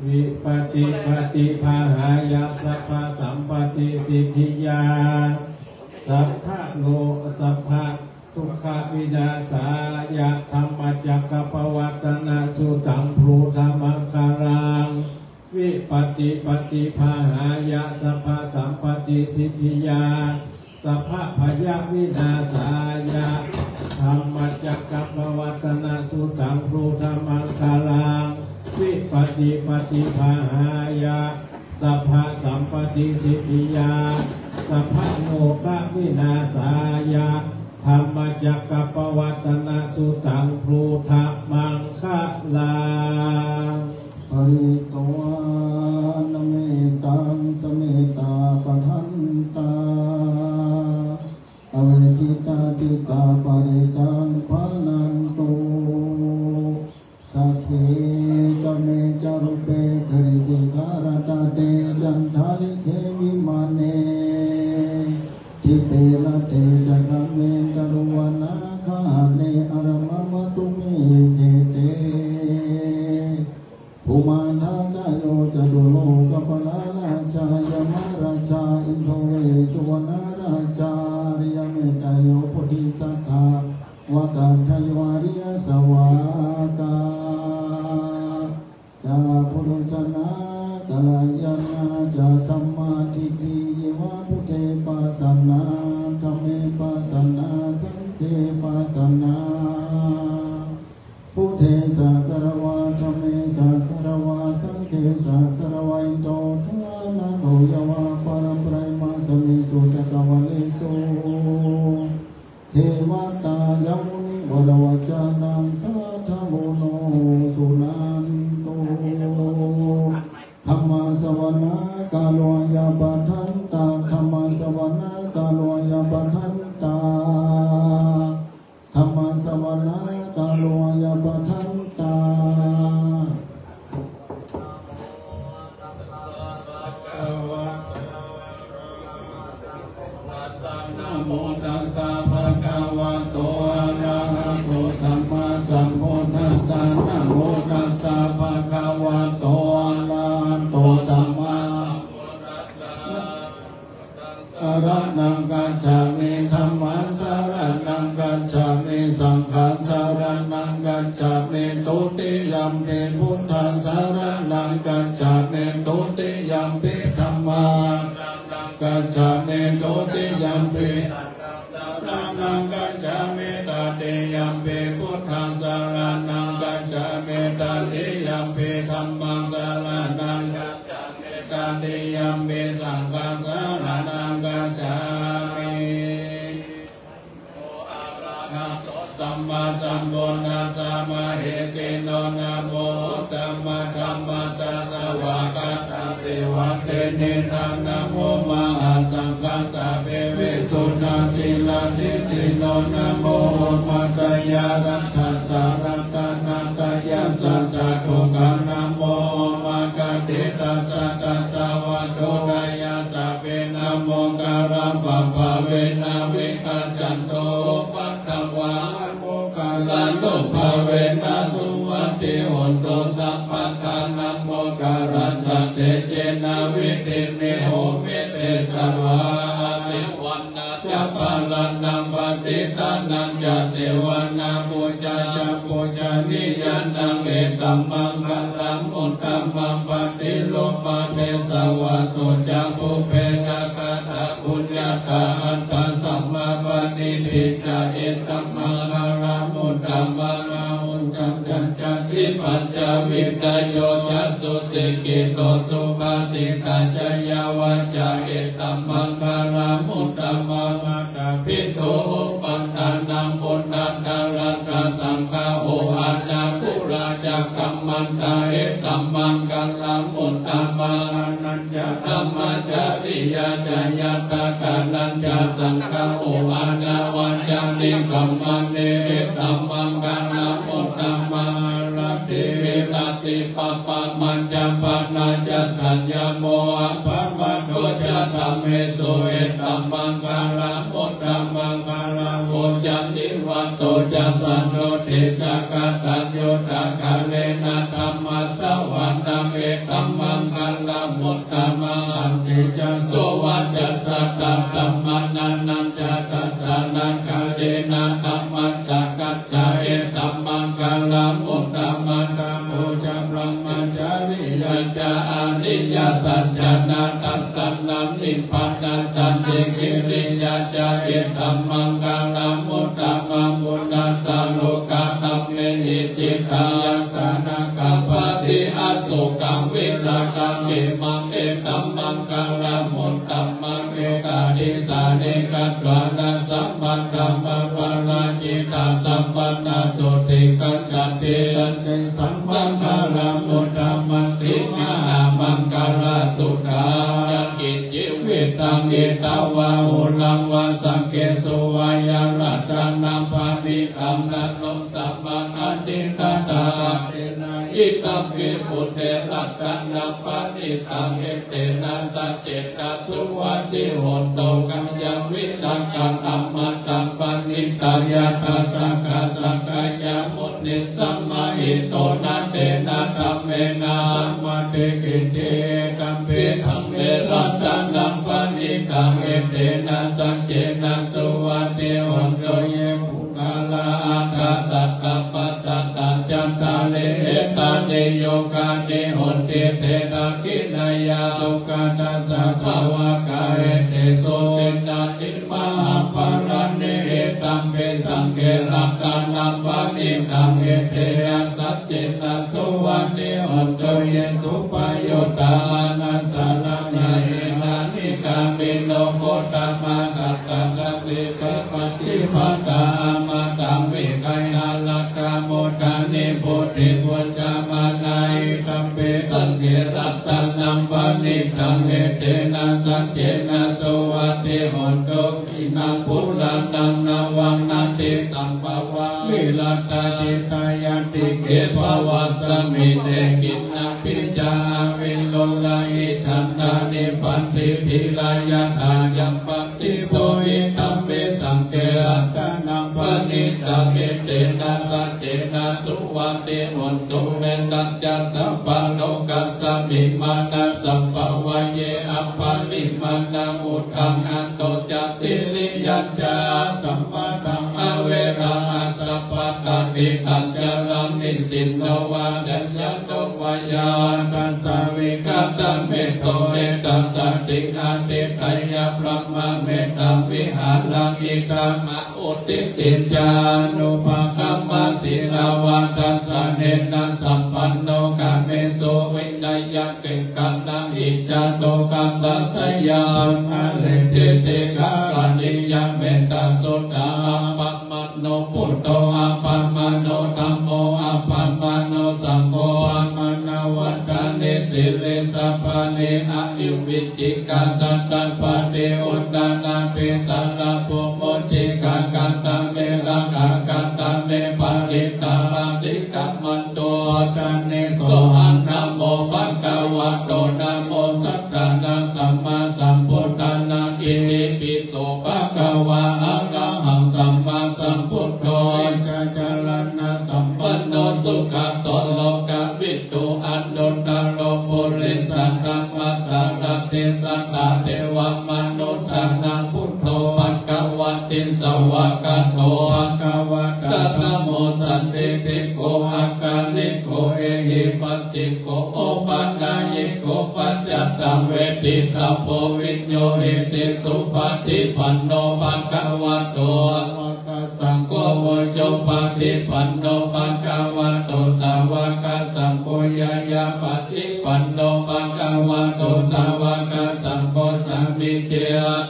วิปติปฏิภาหายะสัพพะสัมปติสิทธิยาสัพพะโลสัพพะทุกขวินาศายะธรรมจักรปวัตนาสุตังพลูธรรมังคารังวิปติปฏิภาหายะสัพพะสัมปติสิทธิยาสัพพะพยวินาศายะธรรมจักรปวัตนาสุตังพลูธรรมังคารังวิปติปฏิภาหายะสัพพะสัมปติสิทธิยาสัพพะโมฆะวินาศายะธรรมจักรปวัตนาสุตังพลูธรรมังคาลังปริตวานเมตังสเมตาปทันตาอเวคิตาจิตาปริตังปานันตุสัคเขจเมจารุเปคริสิกา कारताते जंधारि खे विमाने टिपेलते जगमे तरुवना खाने अरममतुमे केते पुमानादायो जदुलो कपलाराजा यमराजा इंद्रोवे सुवनाराजा रियमेतायो पुधिसत्ता वकाथयो आर्य सवाका พุทธนากัลยาณจะสัมมาทิฏฐิเยวะพุทเทปัสสนาธัมเมปัสสนาสังฆเปัสสนาพุทเทสักการวะธัมเมสักการวะสังฆสักการวะอิโตทัวนาโตยวะปรปรายมาสมิสุจักรวาเลสุเทวตายามุนิวรวัจจานังสัทธโมโนสุนันโตธรรมสวนากาโลยาปัฏฐันตาธรรมสวนา กาโลยาปัฏฐันตาธรรมสวนา กาโลยาปัฏฐันตานะโมตัสสะภะคะวะโตอะระหะโตสัมมาสัมพุทธัสสะนะโมตัสสะภะคะวะโตอะระหะโตสัมมาอะระนังกัจฉามิธัมมังสรณังกัจฉามิสังฆังสรณังกัจฉามิตุติยัมปิพุทธังสรณังกัจฉามิตุติยัมปิธัมมังกัจฉามิตุติยัมปินังกัจฉามิตติยัมปิพุทธังสรณังกัจฉามิตติยัมปิธัมมังสรณังกัจฉามิตติยัมปิสังฆังสรณังกัจฉามิโออะระหะโตสัมมาสัมพุทธัสสะมะเหสิโนนะโมธัมมะธัมมัสสะสวะกะตะสิวัตเตนิทังนะโมมหาสังฆัสสะเปวิสุทธาสิลาทิฏฐิโนนะโมมัตตยารัตถัสสะรัตนัตยัสสะสะทุกขังนะโมมะกะติตัสสะตัสสะวะโตนะยะสะเปนะโมการะปะภะเวนะวิกัจจันโตปัตตวาโมกาลันโตภะเวนะสุวัตติโหนโตสัพพัทธานะโมการัสสะเตเจนะวิติเมโหมิเตสวะสิวันนาจะปะลันนังปฏิทานังจะเสวนาบูชาจะบูชานิยานังเอตัมมังกัลลัมมุตตัมมังปฏิโลปะเตสวะสุจะภูเพจะกะตะบุญญาตาอัตตะสัมมาปฏิทิจะเอตัมมังกัลลัมมุตตัมมังอาหุนจัมจันจะสิปัญจวิตโยจะสุสิกิโตสุภาสิตาจยาวัจจะเอตัมมังกัลลัมมุตตัมมังอาตาปิโตปันตานังปุณณัตรัสสะสังฆาโออานาคุราจักกัมมันตาเอตัมมังกัลลัมมุตตัมมังอนัญญาธัมมาจาริยาจายตากาลัญญาสังฆาโออานาวัจจานิกัมมันเนเอตัมมังกัลลัมมุตตัมมังรัตติวิรัตติปปะมัญจปนาจะสัญญโมอะภะมะโตจะธัมเมสุเอตัมมังกัลลัมมุตตัมมังกัลลัมโมจันนิวัตโตจะสันโนเตจะกะตัญญูตะคะเลนะธัมมัสสะวันตังเอตัมมังกัลลัมมุตตัมมังอันติจะโสวัจจะสัตตะสัมมานันนันจะตัสสะนังคะเดนะธัมมัสสะกัจฉาเอตัมมังกัลลัมมุตตัมมังธัมโมจะพระมัจจาริยาจะอานิยสัจจนาตัสสันนันนิพพานันสันติกิริยาจะเอตัมมังกัลลัมมุตตัมมังบุญนัสสะโลกะธัมเมหิจิตตายัสสะนะกัปปติอสุกังวิรากังเอมังเอตัมมังกัลลัมมุตตัมมังเอกาดิสานิกัตวานาสัมปันธัมมะปะราจิตาสัมปันนาสุติกัจจติยันติสัมปันกัลลัมมุตตัมมังติมหามังกัลลสุดายักิจจิวิตังเอตาวาหุลังวาสังเกสุวายารัตนังปานิธัมนะโนสัมมังอติตตาเตนะอิตัมปิพุทเทรัตนังปานิธัมเอเตนะสัจเจตสุวัจจิโหนโตกัญญวิรังกังอัมมัตตังปานิตายาตาสักขะสักกายามุนิสัมมาหิโตนะเตนะธัมเมนะสัมมาเตกิเตตัมเปธัมเมรัตนังปานิธัมเอเตนะสัจเจนะสุวัจจิโหนโตเยปุคาลาอาคาสัตตปัสสัตตัญจันทาเลเอตาเนโยกาเนโหติ าคินายาสุขตัสสะสาวกาเอเตโสตินาติมหาปรานิเอตัมเปสังเกรักานัมปานิตังเอเตนะสัจจินาสุวันนิอันโตเยสุปโยตามานัสสะละเยนานิกามิโนโคตมาสัสสะตติเปปฏิปัตตามาตังวิกายาลกาโมทานิโพธิวัจามานัยตัมเปสังเกรัตนัมปานิตังเอเตนะสัจเจนะโสวัตติหนตุอินังปุรานังนาวังนาติสัมภวะวิรัตติตายติเกภวะสมิเตกินาปิจาวิลลาหิฉันตานิปันติภิลายะทายัมปันติโพหิตัมเปสังเกรัตนัมปานิตังเอเตนะสัจเจนะสุวัตติหนตุเมตัจจะสัพพะโลกัสสมิมานะสัพพะวะเยอปาลิมานะมุทังอันโตจัตติริยัจจาสัมปะทังอเวราสัพพะตติตัจจารังนิสินโนวาจัญญโตวายาตัสสะวิกัตตเมโตเอตัสสะติอาติไตยะพระมะเมตตาวิหารังอิตามะอุติติจานุภะคัมมาศิลาวาตัสสะเนนะสัมปันโนกาเมโสวินัยะเกกันนังอิจาโตกัมปัสสยามะเลเตเตกะกันิยะเมตตาสุตตาปัมมโนพุทโธอัปปมโนธัมโมอัปปมโนสังโฆอัปปนวัฏฏานิสิเลสัพพะเนอายุวิจิกาจัตตาปะเทอุตตานาปิสัลลปุโมชิกากันตเมลังกันตเมปาริตาติกัมมันโตตันเนโสอันนะโมภะคะวะโตนะโมสัตตานะสัมมาสัมพุทธานะอิติปิโสภะคะวะอะระหังสัมมาสัมพุทโธจะจรณะสัมปันโนสุขโตโลกวิทูอันโดตโลปุริสัตตมัสสะเทสัตตาเทวมนุสันนังพุทโธปักขวัติสวะกโตภะคะวะตะนะโมสันติติโกอาการลิโกเอหิปัสสิโกโอปัญญิโกปัจจตังเวทิตาโพวิญโยเอติสุปฏิปันโนภะคะวะโตสังโฆโมโชปฏิปันโนภะคะวะโตสาวกสังโฆยายาปฏิปันโนภะคะวะโตสาวกสังโฆสามิเก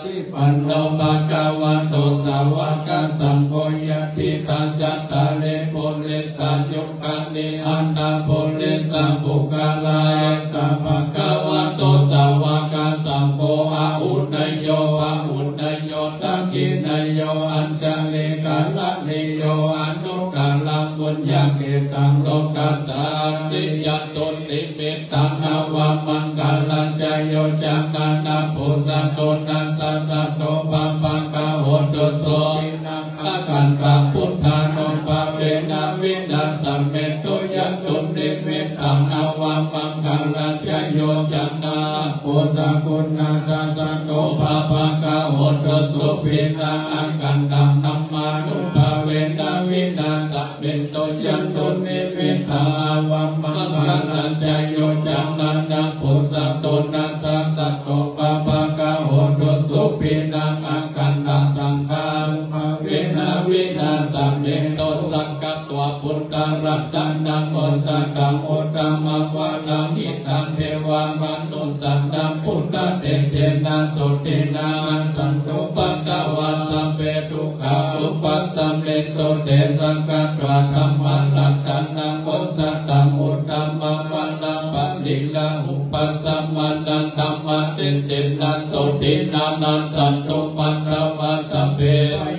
ติปันโนภะคะวะโตสาวกสังโฆยะทิตังจัตตาเลปุริสัญยุกานิอันตาปุริสัมปุกาลายสัพพะคะวะโตสาวกสังโฆอาหุนยโยอาหุนยโยตักขินยโยอัญชลิกาลนิโยอนุตตรังบุญญาเกตังโลกัสสาติยัตตุนิมิตตังอวามังกาลัญจโยจักนานาปุสะโตนัสสะสะโตปะปะกะโหตุโสนังอคันตาพุทธานุภาเวนะวินาสัมเมตุยัตตุนิมิตตังอวามังกาลัญจโยจักนาปุสะคุณนาสะสะโตปะปะกะโหตุโสปินาอังกันตังนัมมานุภาเวนะวินาสัมเมตุยัตตุนิมิตตังอวามังกาลัญจโยจักนานาปุสะโตนัสสะสะโตปะปะกะโหตุโสปินาอังกันตังสังฆาเวนะวินาสัมเมตุสังกัปตัวพุทธรัตนังโอสัตตังโอตมะวะลังหิตังเทวามนุสันตังพุทธเตเจนะสุตินาสันตุปัตตวะสัมเปตุขาอุปัสสะเมตุเตสังกัปตัวธรรมรัตนังโอสัตตังโอตมะวะลังปะลิลังอุปัสสะมัตตังธรรมเตเจนะสุตินานัสสันตุปัตตวะสัมเป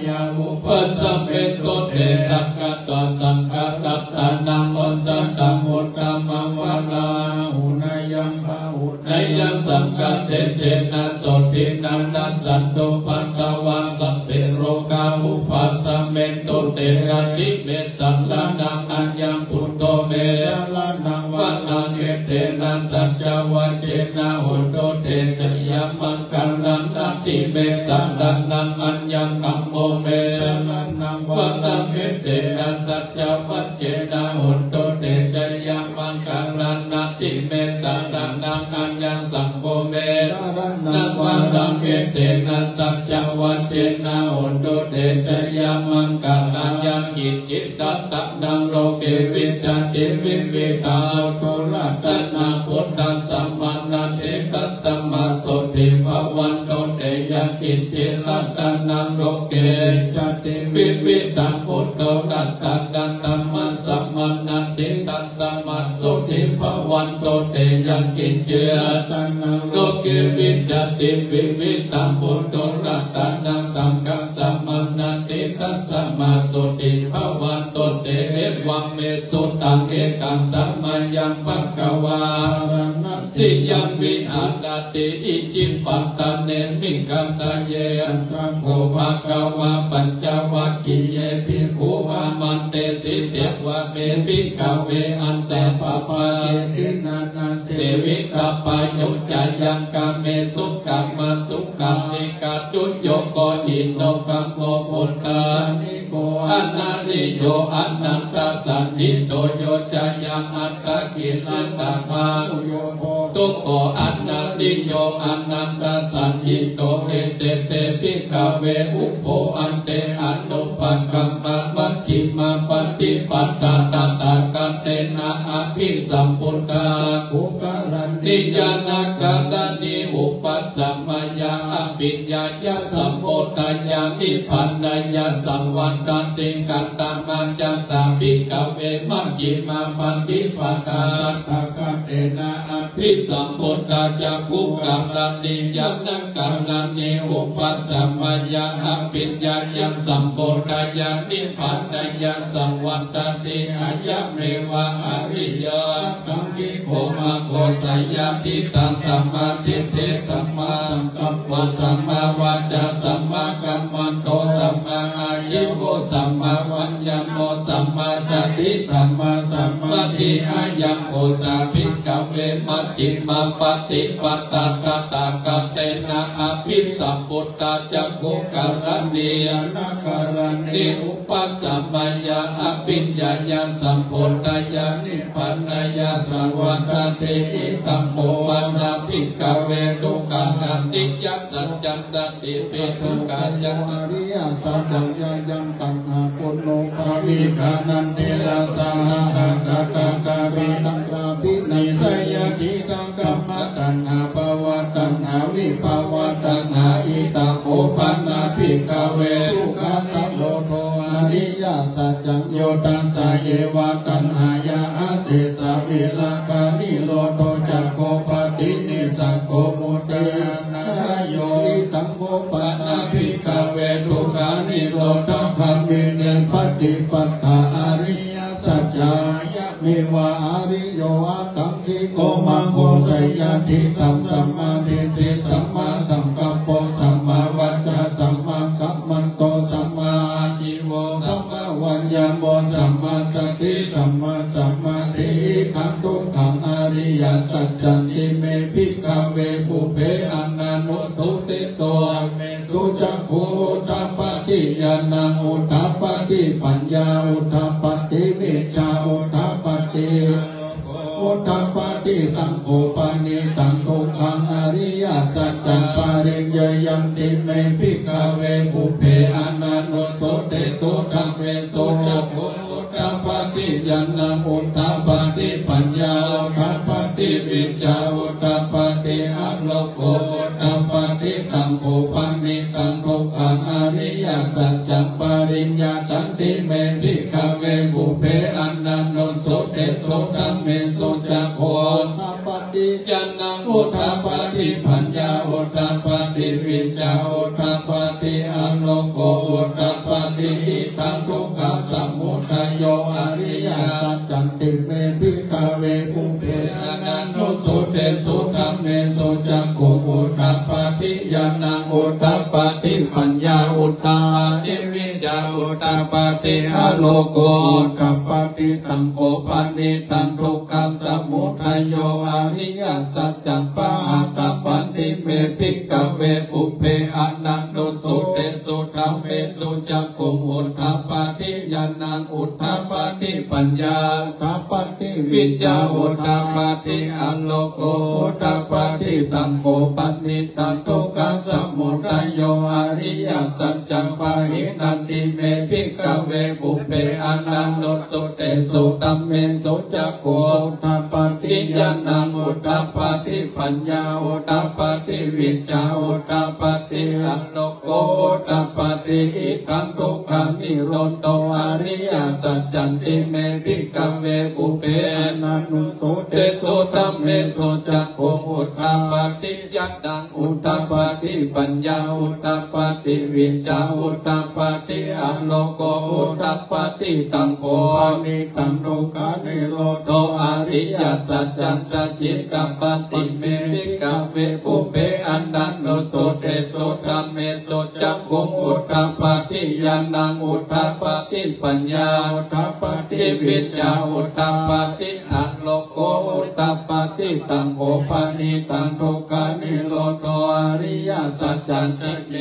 ยาอุปัสสะเมตุเตสังกัปตัวสังฆรัตนังโอสัตตังโอตมะวะลังหุนยังปะหุนยังสังกัปเตเจนะสุตินานัสสันตุปัตตวะสัมเปโรกาอุปัสสะเมตุเตกัติเมสัลลานังอัญญังพุทโธเมสัลลานังวะนังเอเตนะสัจจวัชเชนะโหตุเตชยมังคัลลันติเมสัลลานังอัญญังธัมโมเมสัลลานังวะนังเอเตนะสัจจวัชเชนะโหตุเตชยมังคัลลันติเมสัลลานัง สัจจวัจเจนะอุนตุเตชะยามังกัลยังจิตจิตตัตตะนังโลเกวิจันติวิวิตาโตละตัณหาพุทธัสสะมานันเตตัสสะมาโสติภวันโตเตยังจิตจิตตัตตะนังโลเกจันติวิวิตาพุทโตตัตตะดันตัมมัสสะมานันเตตัสสะมาโสติภวันโตเตยังจิตจิตตัตตะนังโลเกวิจันติวิวิตาพุทโตตัตตะนังสังฆัสสะมานันเตตัสสะมาโสติภวันโตเตเอวังเมสุตังเอกังสัมมายังปัคควาสิยังวิหารติอิจิปัตตะเนมิกัตตะเยอันตังโกภะคะวะปัญจวัคคีเยภิกขุอามันเตสิเตวะเมภิกขเวอันเตปะปะเกตินานาเสวิกาปายโยจายังกาเมสุขัมมาสุขัมนิกาตุโยโกหินโนกัมโมพุทธานิโกอนาริโยอนันตสันติโตโยจายังอัตตะกิลันตะภาโยโกตุโกอนาริโยอนันตสันติโตเอเตเตภิกขเวอุปโภอันเตอนุปัฏคัมมะมัชฌิมาปฏิปัตตาตตากันเตนะอภิสัมพุทธาอุปการันติญาณกานิอุปัสสัมมยาอภิญญายะสัมโพธัญญานิพพานายะสัมวันตันติกันตมัจจัสสะภิกขเวมัชฌิมาปฏิปัตตาตถาคตเตนะอภิสัมพุทธาจักขุกัมลันติญาณกัมลันติอุปัสสัมมยาอภิญญายะสัมโพธัญญานิพพานายะสัมวันตันติอายะเมวะอริยะกัมกิโภมาโภสยาติตังสัมมาทิฏฐิสัมมาสังกัปปะสัมมาวาจาสัมมากัมมันโตสัมมาอายุโกสัมมาวัญญโมสัมมาสติสัมมาสัมมาทิอายังโอสาภิกขเวมัชฌิมาปฏิปัตตาตตากเตนะอภิสัมพุทธาจักขุการณียนาการณีอุปัสสัมมยาอภิญญายาสัมโพธัญญานิพพานายาสังวัตเตอิตัมโมปัญญาภิกขเวทุกขานันติยัตตัญจันตันติปิสุกายังอริยสัจจังยังตัณหาปุโนภาวิกานันเทระสาหะตตะการิตังกราภินัยสยติตังกัมมะตัณหาภวะตัณหาวิภาวะตัณหาอิตาโคปันนาภิกขเวทุกขาสัมโลโทอริยสัจจังโยตัสสะเยวะตัณหายาอาเสสะวิลากานิโลโทจักโคปฏินิสังโฆมุตเตนะโยอิตังโภปนาภิกขเวทุกขานิโรธธรรมิเนปฏิปัฏฐาอริยสัจจายะมิวะอริโยอัตตังคิโกมังโกไสยติตังสัมมาทิฏฐิสัมมาสังกัปปะสัมมาวาจาสัมมากัมมันโตสัมมาอาชีวะสัมมาวัญญโมสัมมาสติสัมมาสัมมาทิทังทุกขังอริยสัจจันติเมภิกขเวปุเพอนันโนสุติโสเมสุจักขุตัปปติญาณังอุทธัปปติปัญญาอุทธัปปติวิชชาอุทธัปปติอุทธัปปติตังโอปานิตังทุกขังอริยสัจจังปาริญญายันติเมภิกขเวปุเพอนันโนสุติโสธัมเมโสจักขุอุทธัปปติญาณังอุทธัปปติปัญญาอุทธัปปติวิชชาอุทธัปปติอะโลโกอุทธัปปติตังโอปานิตังทุกขังอริยสัจจังปาริญญาตันติเมภิกขเวปุเพอนันโนสุติโสธัมเมโสจักขุอุทธัปปติญาณังอุทธัปปติปัญญาอุทธัปปติวิชชาอุทธัปปติอะโลโกอุทธัปปติอิทังทุกขสมุทัยโยอริยสัจจันติเมภิกขเวปุเพอนันโนสุติโสธัมเมโสจักขุอุทธัปปติญาณังอุทธัปปติปัญญาอุทธัปปติวิชชาอุทธัปปติอะโลโกอุทธัปปติตังโกปันนิตังทุกขสมุทัยโยอริยสัจจังปะหะตัปปันติเมภิกขเวปุเพอนันโนสุติโสธัมเมโส สุจักขุงอุทธัปปาติญาณังอุทธัปปาติปัญญาทัปปาติวิจาอุทธัปปาติอัลโลโกอุทธัปปาติตังโกปันนิตันทุกขสมุทัยโยอริยสัจจังปะหินันติเมภิกขเวปุเปอนันโนสุเตสุตัมเมสุจักขุอุทธัปปาติญาณังอุทธัปปาติปัญญาอุทธัปปาติวิจาอุทธัปปาติอัลโลโกอุทธัปปาติอิทังทุกขานิโรธโตอริยสัจจันติเมภิกขเวปุเปอนันโนสุเตสุตัมเมสุจักขุอุทธัปปาติญาณังอุทธัปปาติปัญญาอุทธัปปาติวิจาอุทธัปปาติอัลโลโกอุทธัปปาติตังโฆนิตังโลกานิโรธโตอริยสัจจังสัจจิกัปปติเมภิกขเวปุเปอนันโนสุเตสุตัมเมสุจักขุอุทธัปปาติญาณังอุทธัปปาติปัญญาอุทธัปปาติวิจาอุทธัปปาติอัลโลโกอุทธัปปาติตังโฆปานิตังทุกขานิโรธโตอริยสัจจังสัจเจ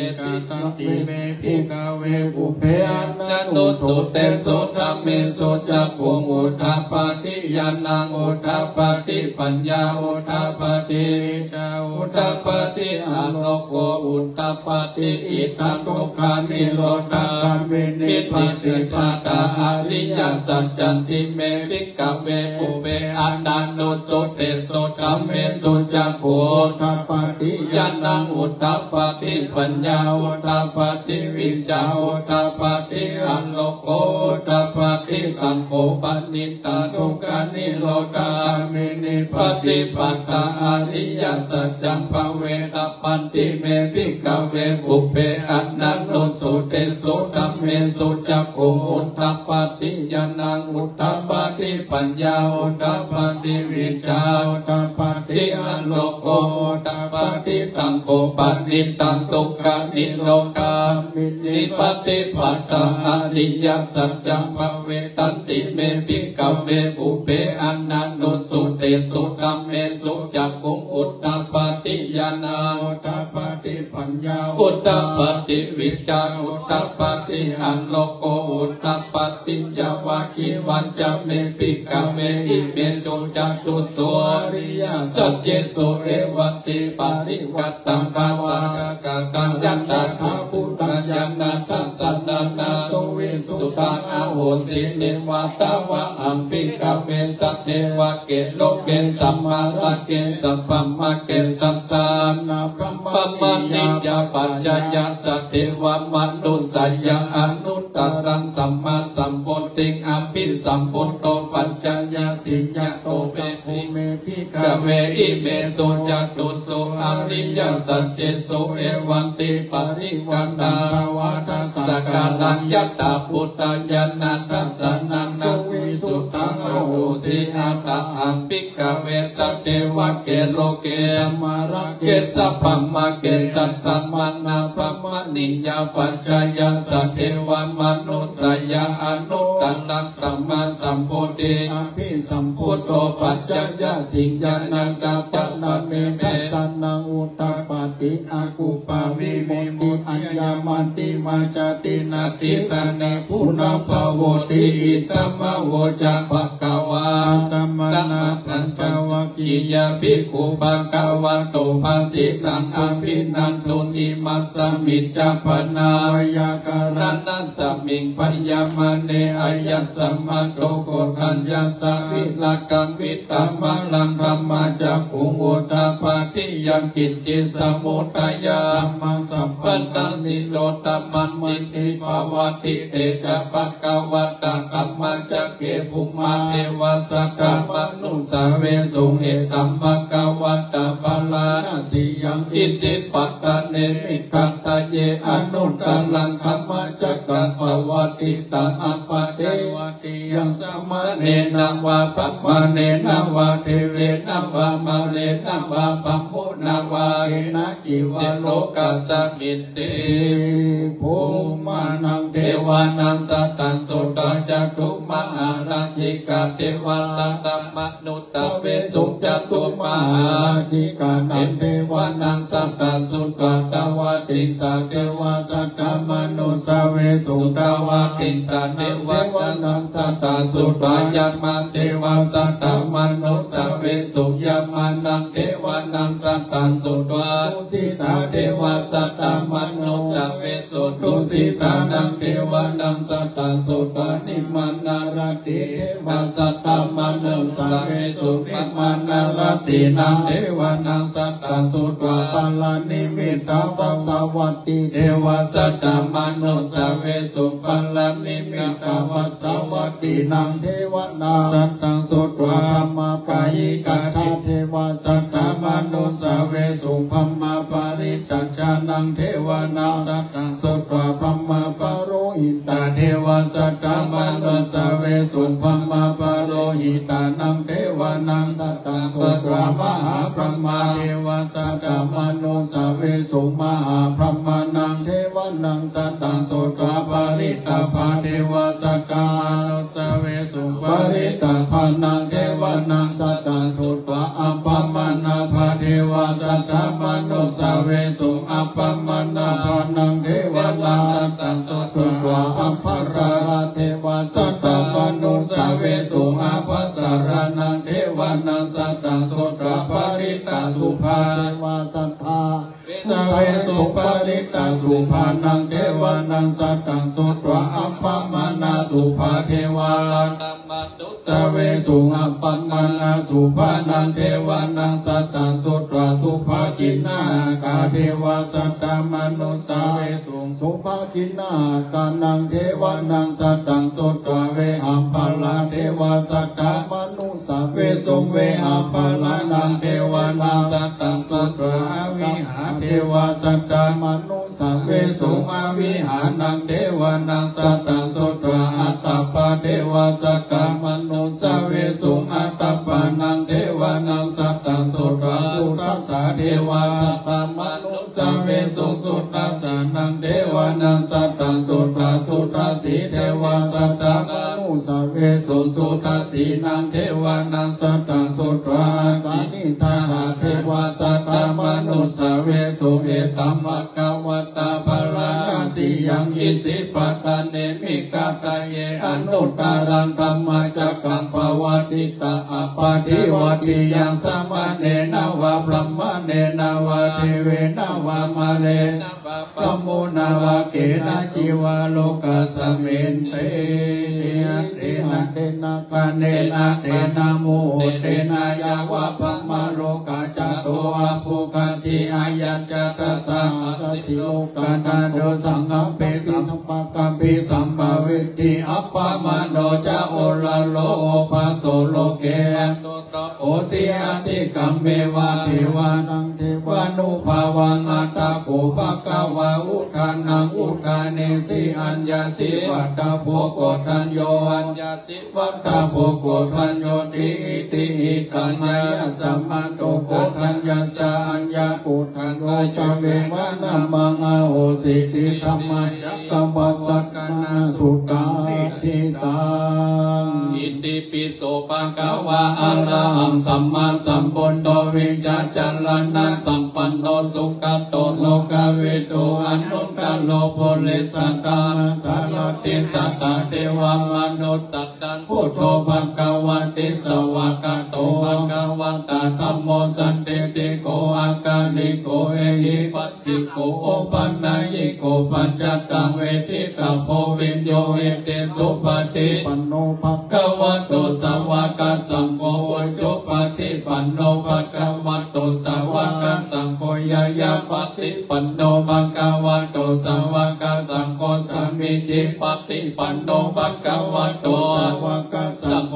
ติเมภิกขเวปุเปอนันโนสุเตสุตัมเมสุจักขุอุทธัปปาติญาณังอุทธัปปาติปัญญาอุทธัปปาติชาอุทธัปปาติอัลโลโกอุทธัปปาติอิทังทุกขานิโรธามินิปติปาตาอริยสัจจันติเมภิกขเวปุเปอนันโนสุเตสุตัมเมสุจักขุอุทธัปปาติญาณังอุทธัปปาติปัญญาอุทธัปปาติวิจาอุทธัปปาติอัลโลโกอุทธัปปาติตังโฆปันนิตาทุกขานิโรธามินิปฏิปัตตาอริยสัจจังภเวตปันติเมภิกขเวปุเปอนันโนสุเตสุตัมเมสุจักขุอุทธัปปาติญาณังอุทธัปปาติปัญญาอุทธัปปาติวิจาอุทธัปปาติอัลโลโกอุทธัปปาติตังโฆปันนิตังทุกขานิโรธามินิปฏิปัตตาอริยสัจจังภเวตันติเมภิกขเวปุเปอนันโนสุเตสุตัมเมสุจักขุอุทธัปปาติญาณังอุทธัปปาติปัญญาอุทธัปปาติวิจาอุทธัปปาติอัลโลโกอุทธัปปาติยาวาคิวันจะเมภิกขเวอิเมสุจัตุโสอริยสัจเจโสเอวันติปาริวัตตังภาวะกะกังยันตถาพุทธัญญาณทัสสะนานาโสวิสุตังอโหสิเนวะตาวะอัมปิกเวสัตเทวะเกโลเกสัมมาระเกสัพพมะเกสัสสานาพระมณิยาปัจจยสัตเทวะมนุสยาอนุตตรังสัมมาสัมพุทธิงอภิสัมพุทโตปัจจยสิญญโตเปภูเมภิกขเวอิเมสุจักตุโสอริยสัจเจโสเอวันติปริวันตาวัฏสักกาลังยัตตาพุทธญาณทัสสะนังนาวิสุทธังโอโหสิอัตตะอัมภิกขเวสัตเทวะเกโลเกมาระเกสัพพมะเกสัสสะมานาพระมณิยาปัจจยสัตเทวมนุสยาอนุตตรังสัมมาสัมพุทธิอภิสัมพุทโธปัจจยสิญญาณังกัปปะนะเมเมสันนังอุตตปาติอากุปาวิโมติอัญญามันติมาจตินาติตานิพุนาภโวติอิตมะโวจะภะคะวาตัมมนาปัญจวัคคียาภิกขุภะคะวะโตภาสิตังอภินันทุนิมัสสมิจจพนาวยาการนัสสมิงปัญญามเนอายสัมมาโตโกทัญญาสาวิลกังวิตามังลังธรรมาจักขุอุทธัปปาติยังกิจจิสมุทัยามังสัมปันตังนิโรธมันมิติภาวติเตจะภะคะวะตะธัมมาจักเกภุมาเทวสักกามนุสาเวสุเอตัมภะคะวะตะภาลานาสิยังอิสิปัตตะเนมิคัตตะเยอนุตตรังธัมมาจักกัปปวติตังอัปปะเทวติยังสมะเนนะวะปัมมะเนนะวะเทเวนะวะมะเรนะวะปัมมุนะวะเอนะจิวะโลกัสสมิตติภูมานังเทวานังสัตตังสุตจักขุมหาราชิกาเทวาตัมมนุตตเวสุจักขุมหาราชิกานังเทวานังสัตตังสุตตวติสาเทวาสัตตมนุ สเวสุตวาติสัตเทวนังสัตตาสุตวายามาเทวสัตตมนุสเวสุยามานังเทวนังสัตตังสุตวาทุสิตาเทวสัตตมนุสเวสุทุสิตานังเทวนังสัตตังสุตวานิมานาราติเทวสัตตมนุสเวสุนิมานาราตินังเทวนังสัตตังสุตวาปัลลานิมิตาสัสวัตติเทวสัตตมนุสเวสุปัลลานิมิตาวัสวัตตินังเทวนาสัตตังสุตวาธรรมกายิกัจฉาเทวสัตตมนุสเวสุพัมมาปาริสัจจานังเทวนาสัตตังสุตวาพัมมาปาโรหิตาเทวสัตตมนุสเวสุพัมมาปาโรหิตานังเทวนังสัตตังสุตวามหาพรหมาเทวสัตตมนุสเวสุมหาพรหมานังเทวนังสัตตังสุตวาปาริตาภาเทวสัตตมนุสเวสุปาริตาภานังเทวนังสัตตังสุตวาอัปปมานาภาเทวสัตตมนุสเวสุอัปปมานาภานังเทวนังสัตตังสุตวาอัปปสาราเทวสัตตมนุสเวสุอัปปสารานังเทวนังสัตตังสุตวาปาริตาสุภาเทวสัตตาสเวสุปาริตาสุภานังเทวนังสัตตังสุตวาอัปปมานาสุภาเทวาสเวสุอัปปมานาสุภานังเทวนังสัตตังสุตวาสุภากินากาเทวสัตตมนุสเวสุสุภากินากานังเทวนังสัตตังสุตวาเวหัมปะลาเทวสัตตมนุสเวสุเวหัมปะลานังเทวนังสัตตังสุตวาวิหาเทวสัตตมนุสเวสุอาวิหานังเทวนังสัตตังสุตวาอัตตปะเทวสัตตมนุสเวสุอัตตปะนังเทวนังสัตตังสุตวาสุทัสสะเทวสัตตมนุสเวสุสุทัสสะนังเทวนังสัตตังสุตวาสุทัสสีเทวสัตตมนุสเวสุสุทัสสีนังเทวนังสัตตังสุตวากานิทาหาเทวสัตตมนุสเวสุเอตัมมะกวัตตาภลาสียังอิสิปัตตาเนมิกาตเยอนุตตรังธรรมจักขังภวติตาอปาทิวติยังสัมมาเนนาวะพรหมเนนาวะเทเวนาวะมาเลพรหมุนาวะเกนะจิวะโลกัสเมนเตเตนะเตนะกะเนนะเตนะโมเตนะยาวะพมโรกาจโตอะภูคันติอายัญจตัสสะสิโลกาตาโดสังฆเปสัมปะกัมปิสัมภเวติอัปปมโนจะโอลโลภาโสโลเกโอสิอาติกัมเมวะเทวานังเทวานุภาวังอัตตโกภะคะวะอุทานังอุทาเนสิอัญญาสิวัตตโภโกทัญโยอัญญาสิวัตตโภโกทัญโยติอิติหิตัญญาสัมมาโตโกทัญญาสาอัญญาโกทัญโยจเววะนามังอโหสิติธรรมจักกวัตตนาสุตังนิทิตังอิติปิโสภะคะวะอะระหังสัมมาสัมพุทโธวิจาจารณะสัมปันโนสุขโตโลกเวโตอนุตตโลโภเลสัตตาสารติสัตตาเทวมนุตตัตังพุทโธภะคะวะติสวากาโตภะคะวะตาธัมโมสันติติโกอากาลิโกเอหิปัสสิโกโอปันนายิโกปัจจัตตังเวทิตาโพวิญโยเอเตสุปฏิปันโนภะคะวะโตสาวกสังโฆสุปฏิปันโนภะคะวะโตสาวกสังโฆยายาปฏิปันโนภะคะวะโตสาวกสังโฆสัมมิจิปฏิปันโนภะคะวะโตสาวกสังโฆ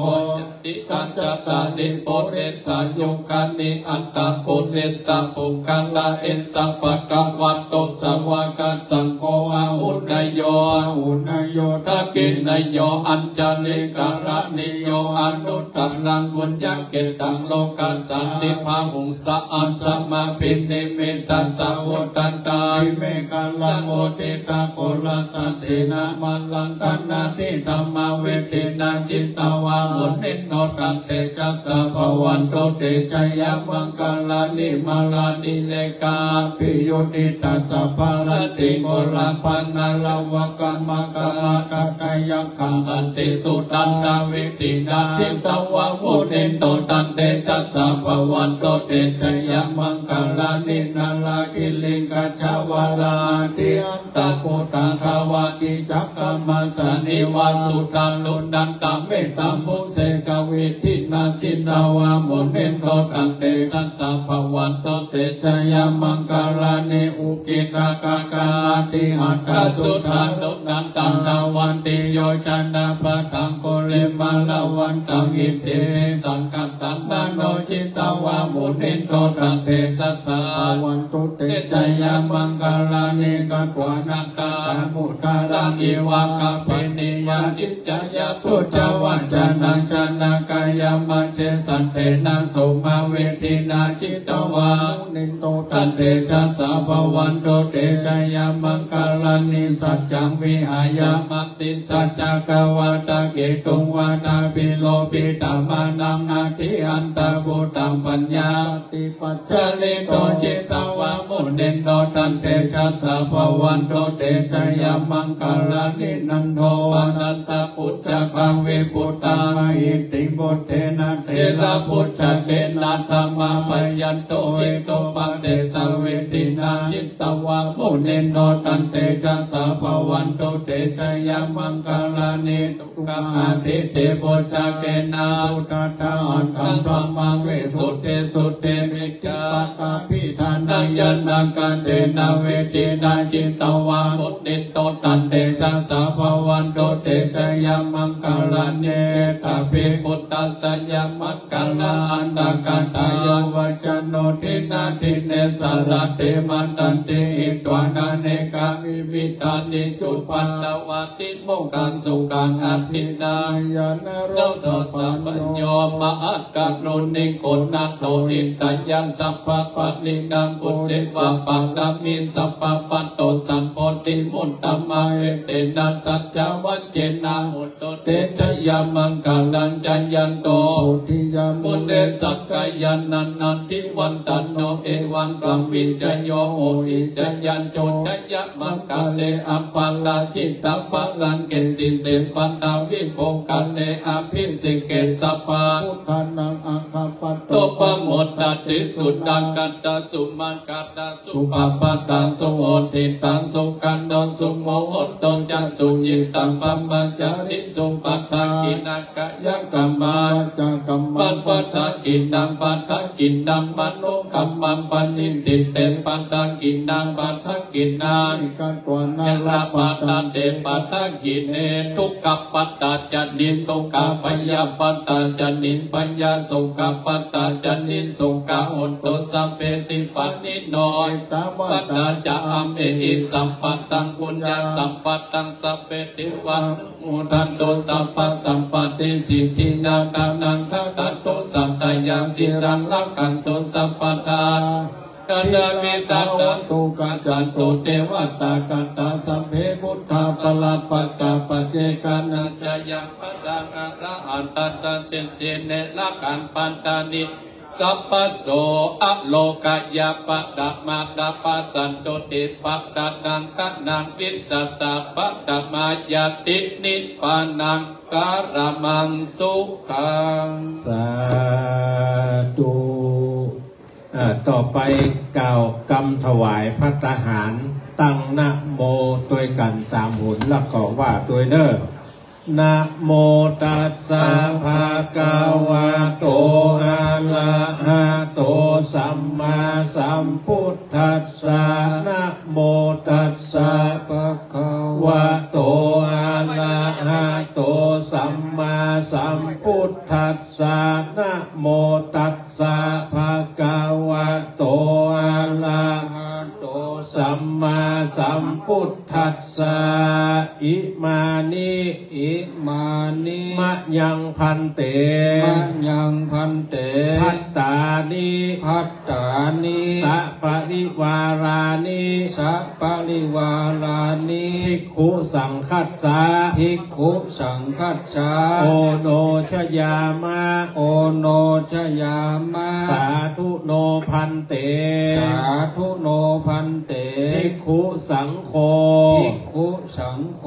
ติตัญจตานิโพเรสายุคันนิอัตตะปุเรสะปุคังลาเอสะภะคะวะโตสาวกสังโฆอาหุนายโยอาหุนายโยทักขินายโย อัญจลิกรณิโยอนุตตรังบุญญเกตังโลกัสสันติภาหุงสะอัสสมาปินิมิตัสสะวุตันตาเมกัลลังโอติตาโกลัสสะนามัลลังตันนาทิธรรมเวทินาจิตตวามุนิโนตันเตจัสสะภวันโตเตชยมังคลานิมาลานิเลกาปิโยติตัสสะภารติโกลาปันนาลาวกามกามตะกายังขังอันติสุตันตเวทินาจิตตวามุนิโนตันเตจัสสะภวันโตเตชยมังคลานินาลาคิลิงกัจจวาลาติอันตะโกตังภาวะกิจักกัมมัสสนิวาสุตันลุนันตเมตตามุเสกเวทินาจินตาวามุนิโนตันเตจัสสะภวันโตเตชยมังคลานิอุกิตากากาติหัตถสุทานุนันตังนาวันติโยชนะปะทังโกเลมาลาวันตังอิเตสังกัตตันนาโนจิตาวามุนิโนตันเตจัสสะภวันโตเตชยมังคลานิกัจวานาคามุตารังอิวะกะเปนิยาจิจยะพุทธวัจนังชนะกายมัจเจสันเตนะโสมาเวทินาจิตวานิโตตันเตจัสสะภวันโตเตชยมังคลานิสัจจังวิหายามัตติสัจจกวาตะเกตุงวาตาปิโลปิตามานังนาทิอันตะบุตังปัญญาติปัจจลิโตจิตวามุนิโนตันเตจัสสะภวันโตเตชยมังคลานินันโทอนันตปุจจคังเวปุตตาหิติบุตเทนะเทระปุจจเกนะธรรมะปยันโตเอโตปะเตสเวทินาจิตตวามุนิโนตันเตจัสสะภวันโตเตชยมังคลานิตุกะติเตปุจจเกนะอุตตะอันตังพระมังเวสุเตสุเตมิจาตาพิธานังยันนังกันเตนะเวทินาจิตตวามุนิโนตันเตจัสสะภวันโตเตชยมังคลานิตาภิปุตตัสสยมังคลาอันตกัตตายวัจโนทินาทิเนสารเตมันตันติอิตวานาเนกามิมิตานิจุปันตวาติโมกังสุกังอธินายานโรสตัปัญโยมะอักกะโนนิโกนัตโตอิตายังสัพพะปะนินังปุติวะปะดามิสัพพะปัตโตสัมโพธิมุตตมาเอเตนะสัจจวัจเจนะมุตโตเตชยมังคลังจัญญันโตทิยามุเตสักกายันนันนันทิวันตันโนเอวังกังวิจโยโออิจยันโจทยมังคเลอัปปะลาจิตตปัลลังเกติเตปันตาวิโภคันเลอภิสิเกสัพพะพุทธานังอัคคปัตโตปะโมตติสุดังกัตตสุมังกัตตสุปปะตังสุโอทิตังสุกันดอนสุโมโหตนจันสุยิตังปัมมัจจาริสุปัฏฐากินักกะยังกัมมาจักกัมมังปัฏฐากินังปัฏฐากินังมโนกัมมังปัญญิติเตปัฏฐากินังปัฏฐากินังกันตัวนาราปัฏฐาเตปัฏฐากิเนทุกขปัฏฐาจันนิทุกขปัญญาปัฏฐาจันนิปัญญาสุขปัฏฐาจันนิสุขอุตโตสัพเพติปันนิโนตปัฏฐาจะอัมเอหิสัมปัตตังปุญญาสัมปัตตังสัพเพติวันมุทันโตสัพพะสัมปติสิทธิญาณังทัตโตสัตตยังสิรังลักขันโตสัพพทากัตมิตัตตุกัจจันตุเทวตากัตตาสัพเพพุทธาปลาปัตตาปเจกานัญจยังปะดังอะระหันตัตเจเจเนลักขันปันตานิสัพพโสอะโลกายาปะดะมาดะปัสสันตุติปะดะนังตะนังวิสัตตะปะดะมายาตินิพพานังการมังสุขังสาธุต่อไปกล่าวกรรมถวายพระทหารตั้งนะโมตัวกัน3 หนแล้วก็ว่าตัวเด้อนะโมตัสสะภะคะวะโตอะระหะโตสัมมาสัมพุทธัสสะนะโมตัสสะภะคะวะโตอะระหะโตสัมมาสัมพุทธัสสะนะโมตัสสะภะคะวะโตอะระหะโต สัมมาสัมพุทธัสสะอิมานิ อิมานิ มะยังพันเต มะยังพันเต พัตตานิ พัตตานิ สัปริวารานิ สัปปริวารานิ ภิกขุสังคัสสะ ภิกขุสังฆัสสะ โอโนชยามะ โอโนชยามะ สาธุโนพันเต สาธุโนพันเต ภิกขุสังโฆ ภิกขุสังโฆ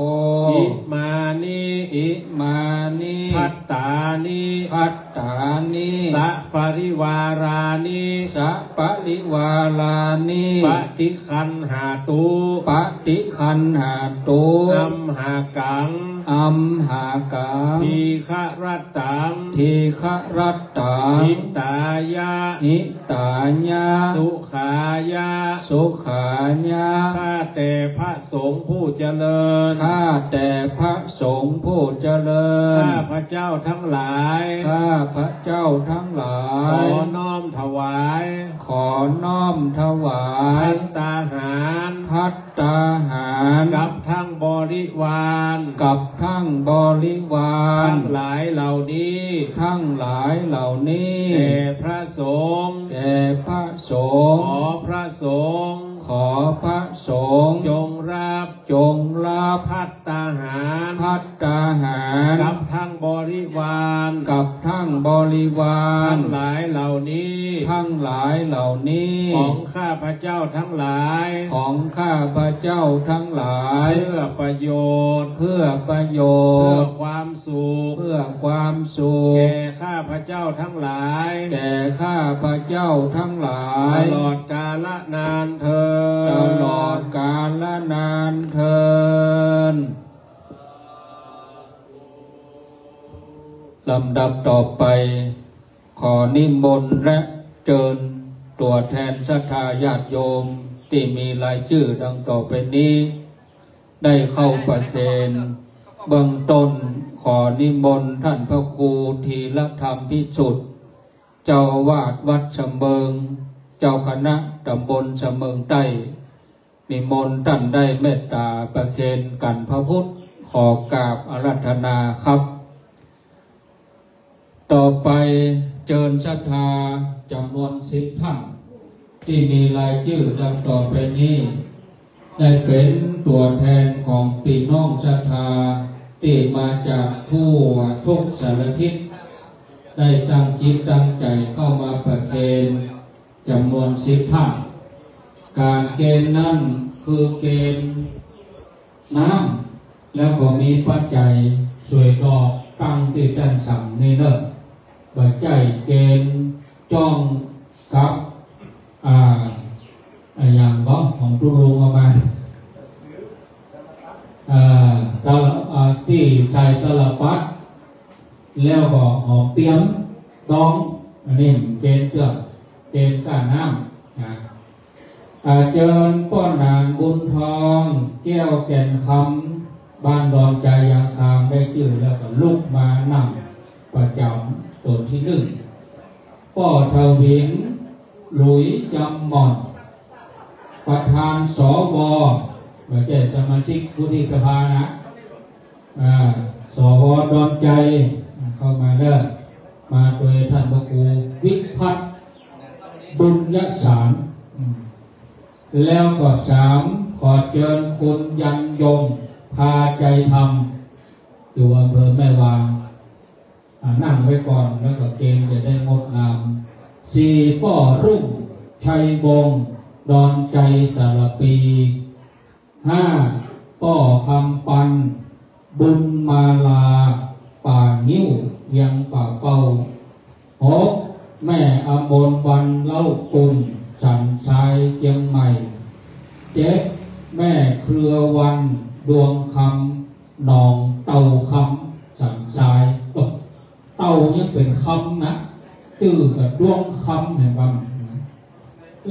อิมานิ อิมานิ พัตตานิ พัตตานิ สัปริวารานิ สัปปริวารานิ ปฏิคันหาตุ ปฏิคันหาตุ อัมหากัง อัมหากัง ทีฆรัตตัง ทีฆรัตตัง หิตายะ หิตาญา สุขายะ สุขาญา ข้าแต่พระสงฆ์ผู้เจริญ ข้าแต่พระสงฆ์ผู้เจริญ ข้าพระเจ้าทั้งหลาย ข้าพระเจ้าทั้งหลา ขอย น้อมถวาย ขอน้อมถวา ภั ย ตตาหาร ภัตตาหาร กับทั้งบริวาร กับทั้งบริวาร ทั้งหลายเหล่านี้ ทั้งหลายเหล่านี้ แด่พระสงฆ์ แก่พระส ข งฆ์ อพระสงฆ์ ขอพระสงฆ์ จงรับ จงรับ ภัตตาหาร ภัตตาหาร กับทั้งบริวาร กับทั้งบริวาร ทั้งหลายเหล่านี้ ทั้งหลายเหล่านี้ ของข้าพระเจ้าทั้งหลาย ของข้าพระเจ้าทั้งหลาย เพื่อประโยชน์ เพื่อประโย เพื่อ ชน์ ความสุข เพื่อความสุข แก่ข้าพระเจ้าทั้งหลาย แก่ข้าพระเจ้าทั้งหลา ต ย ลอดกาลนานเธอญ ตลอดกาลนานเทินลำดับต่อไป ขอนิมนต์และเชิญตัวแทนศรัทธาญาติโยมที่มีรายชื่อดังต่อไปนี้ ได้เข้าประเคนเบื้องต้นขอนิมนต์ท่านพระครูธีรธรรมพิสุทธิ์เจ้าอาวาสวัดสำเบิง เจ้าคณะตำบลสำเบิงใต้นิมนต์ท่านได้เมตตาประเคนกันพระพุทธขอกราบอาราธนาครับ ต่อไปเชิญศรัทธาจำนวน10 ท่านที่มีรายชื่อดังต่อไปนี้ ได้เป็นตัวแทนของพี่น้องศรัทธาที่มาจากทั่วทุกสารทิศได้ตั้งจิตตั้งใจเข้ามาประเคนจำนวน10 ท่านการเกณฑ์นั้นคือเกณฑ์น้ำแล้วก็มีปัจจัยสวยดอกตั้งที่ด้านสั่งนี่เนอะปัจจัยเกณฑ์จ้องกับอย่างก็ของตุลุงประมาณที่ใส่ตลับปัดแล้วก็หอมเตียมต้องอันนี้เกณฑ์เตือกเกณฑ์ก้านน้ำเจิญป้อนนางบุญทองแก้วแก่นคำบ้านดอนใจยางคามได้ชื่อแล้วก็ลุกมานั่งประจำตนที่1ป้อทวินหลุยจำหมอนประธานสวไม่ใช่สมาชิกวุฒิสภานะสวดอนใจเข้ามาเด้อมาโดยท่านพระครูวิพัฒน์บุญยสารแล้วก็3ขอเชิญคุณยันยงพาใจธรรมอยู่อำเภอแม่วางนั่งไว้ก่อนแล้วก็เกณฑ์จะได้งดงาม4ป้อรุ่งชัยวงศ์ดอนใจสารปี5ป้อคำปันบุญมาลาป่านิ้วยังป่าเป่า6แม่อมรวันเล่ากุลสันทรายเชียงใหม่7แม่เครือวันดวงคำหนองเต่าคำสันทรายเต่าเนี่ยเป็นคำนะตื้อกับดวงคำเห็นบ้าง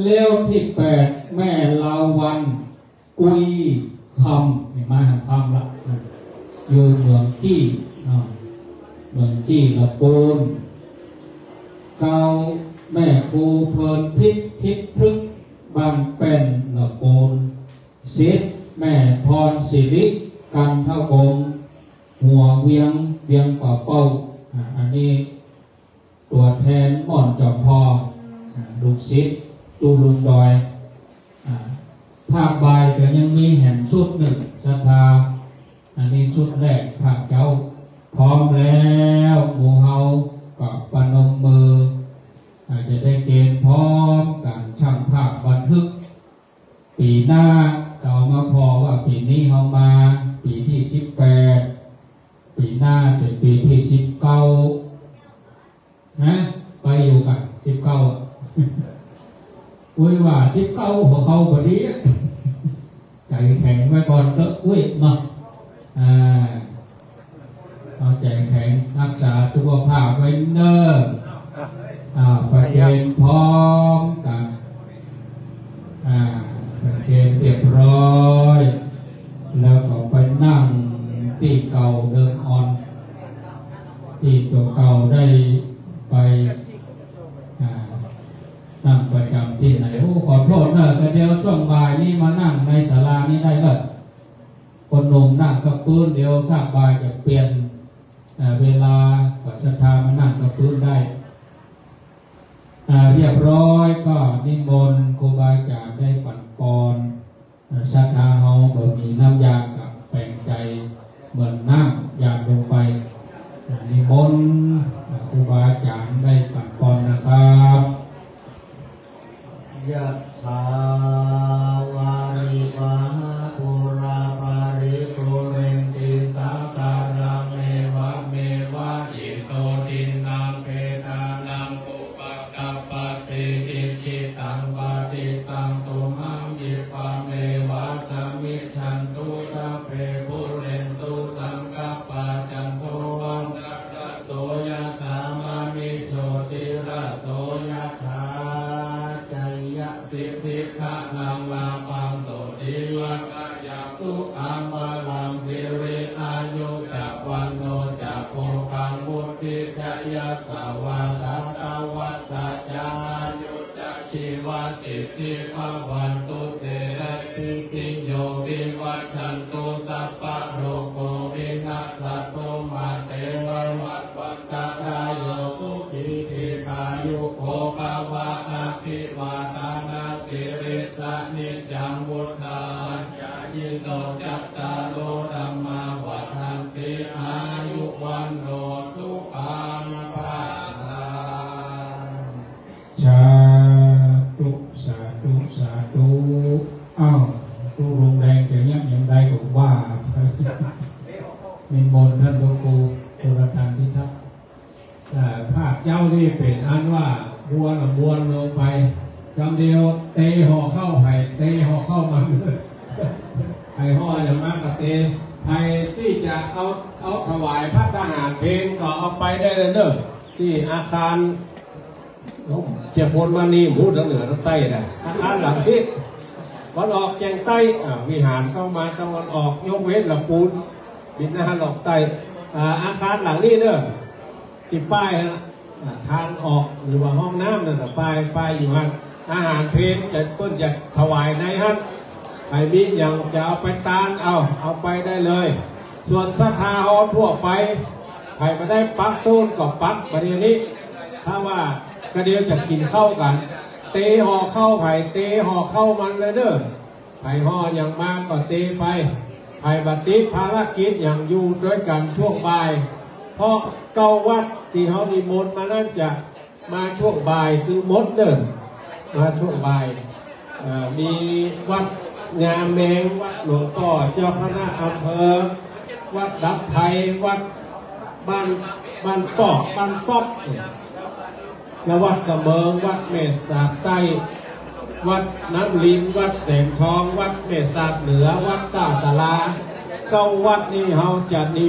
แล้วที่8แม่ลาวันกุยคำเนี่ยมาคำละอยู่เมืองที่ละปูน9แม่ครูเพลินพิษทิพย์พฤกษ บ้านเป็นหนปูนศิษย์แม่พรศิริกันเท่าคงหัวเวียงป่าเป้าอันนี้ตัวแทนม่อนจอมพอลูกศิษย์ตูลุงดอยภาคบ่ายจะยังมีแห่งสุดหนึ่งศรัทธาอันนี้สุดแรกภาคเจ้าพร้อมแล้วหมู่เฮากับปนมมืออาจจะได้เกณฑ์พร้อมกันช่างภาพบันทึกปีหน้าเก่ามาพอว่าปีนี้เฮามาปีที่18ปีหน้าเป็นปีที่19นะไปอยู่กัน19อุ้ยว่า19หัวเขาพอดีใจแข็งไว้ก่อนเด้ออุ้ยเนาะเอาใจแข็งรักษาสุขภาพไว้เนิ่นประเคนพร้อมกันประเคนเรียบร้อยแล้วก็ไปนั่งที่เก่าเดินออนที่ตัวเก่าได้ไปนั่งประจำที่ไหนโอ้ขอโทษนะแต่เดี๋ยวช่วงบ่ายนี้มานั่งในศาลานี้ได้เลยคนหนุ่มนั่งกับปืนเดี๋ยวถ้าบ่ายจะเปลี่ยนเวลากับศรัทธามานั่งกับปืนได้เรียบร้อยก็นิมนต์ครูบาอาจารย์ได้ปั่นปอนศรัทธาเฮาบ่มีน้ำยากับแปลงใจเหมือนน้ำยาลงไปนิมนต์ครูบาอาจารย์ได้ปั่นปอนนะครับยะถาวาริวหาปุราปาริปุเรนติสาการังเอวะเมวะอิโตทินังเปตานังอุปกัปปติอิจิตังปฏิตังตุมังยิปะเมวะสมิจฉันตุสัพเพปุเรนตุสังกัปปะจันโทโสยะถามณิโชติระโสยะถาสิทธิพระนังลาปังโสติวัตสุอัมบาลังสิริอายุจักวันโนจักโภคังบุติจะยะสาวาสาตวัสสะจารชีวสิทธิภวันตุเตระปิติโยวิวัชชันตุสัพพะโรโกวินัสสตุมาเตวัตวันตะโยสุขีทีพายุโภภวะอภิวาทานาสิริสานิจังวุฒาญาญิโนจัตตารโอธัมมาวัฏันติอายุวันโนสุขังภาลังสาธุสาธุสาธุอ้าวตู้โรงแรมเดี๋ยวนี้ยังได้บอกว่ามีมนท่านหลวงปู่โทรทานพิทักษ์ภาคเจ้านี่เป็นอันว่าบัวละบวนลงไปจำเดียวเตะห่อเข้าไผ่เตะห่อเข้ามันไผ่ห่ออย่างมากกับเตะไผ่ที่จะเอาถวายพระทหารเพลงก็เอาไปได้เลยเนอะที่อาคารเจ้าพลมานีหมูทางเหนือทางใต้นะอาคารหลังที่วันออกแจงใต้วิหารเข้ามาตะวันออกยกเว้นหลังปูนบินหน้าหลอกใต้อาคารหลังนี้เนอะติดป้ายนะทางออกหรือว่าห้องน้ำนั่นป้ายอยู่ฮันอาหารเพลงจะเพิ่นจะถวายในฮันใครมีอย่างจะเอาไปตานเอาไปได้เลยส่วนศรัทธาฮอทั่วไปใครมาได้ปักตูนก็ปักประเดี๋ยวนี้ถ้าว่ากระเดียวจะกินข้าวกันเตะห่อเข้าไผ่เตะห่อเข้ามันเลยเด้อไผ่ห่ออย่างมากก็เตะไปไผ่บัติภารกิจอย่างอยู่ด้วยกันช่วงบ่ายเพราะเก้าวัดที่เขานิมนต์มานั่นจะมาช่วงบ่ายคือมดเดินมาช่วงบ่ายมีวัดงามแมงวัดหลวงพ่อเจ้าคณะอำเภอวัดดับไทยวัดบ้านปอกบ้านป๊อกและวัดเสมิงวัดเมษสาบใต้วัดน้ำลินวัดแสงทองวัดเมษสาบเหนือวัดก้าสาราเก้าวัดนี้เขาจะนิ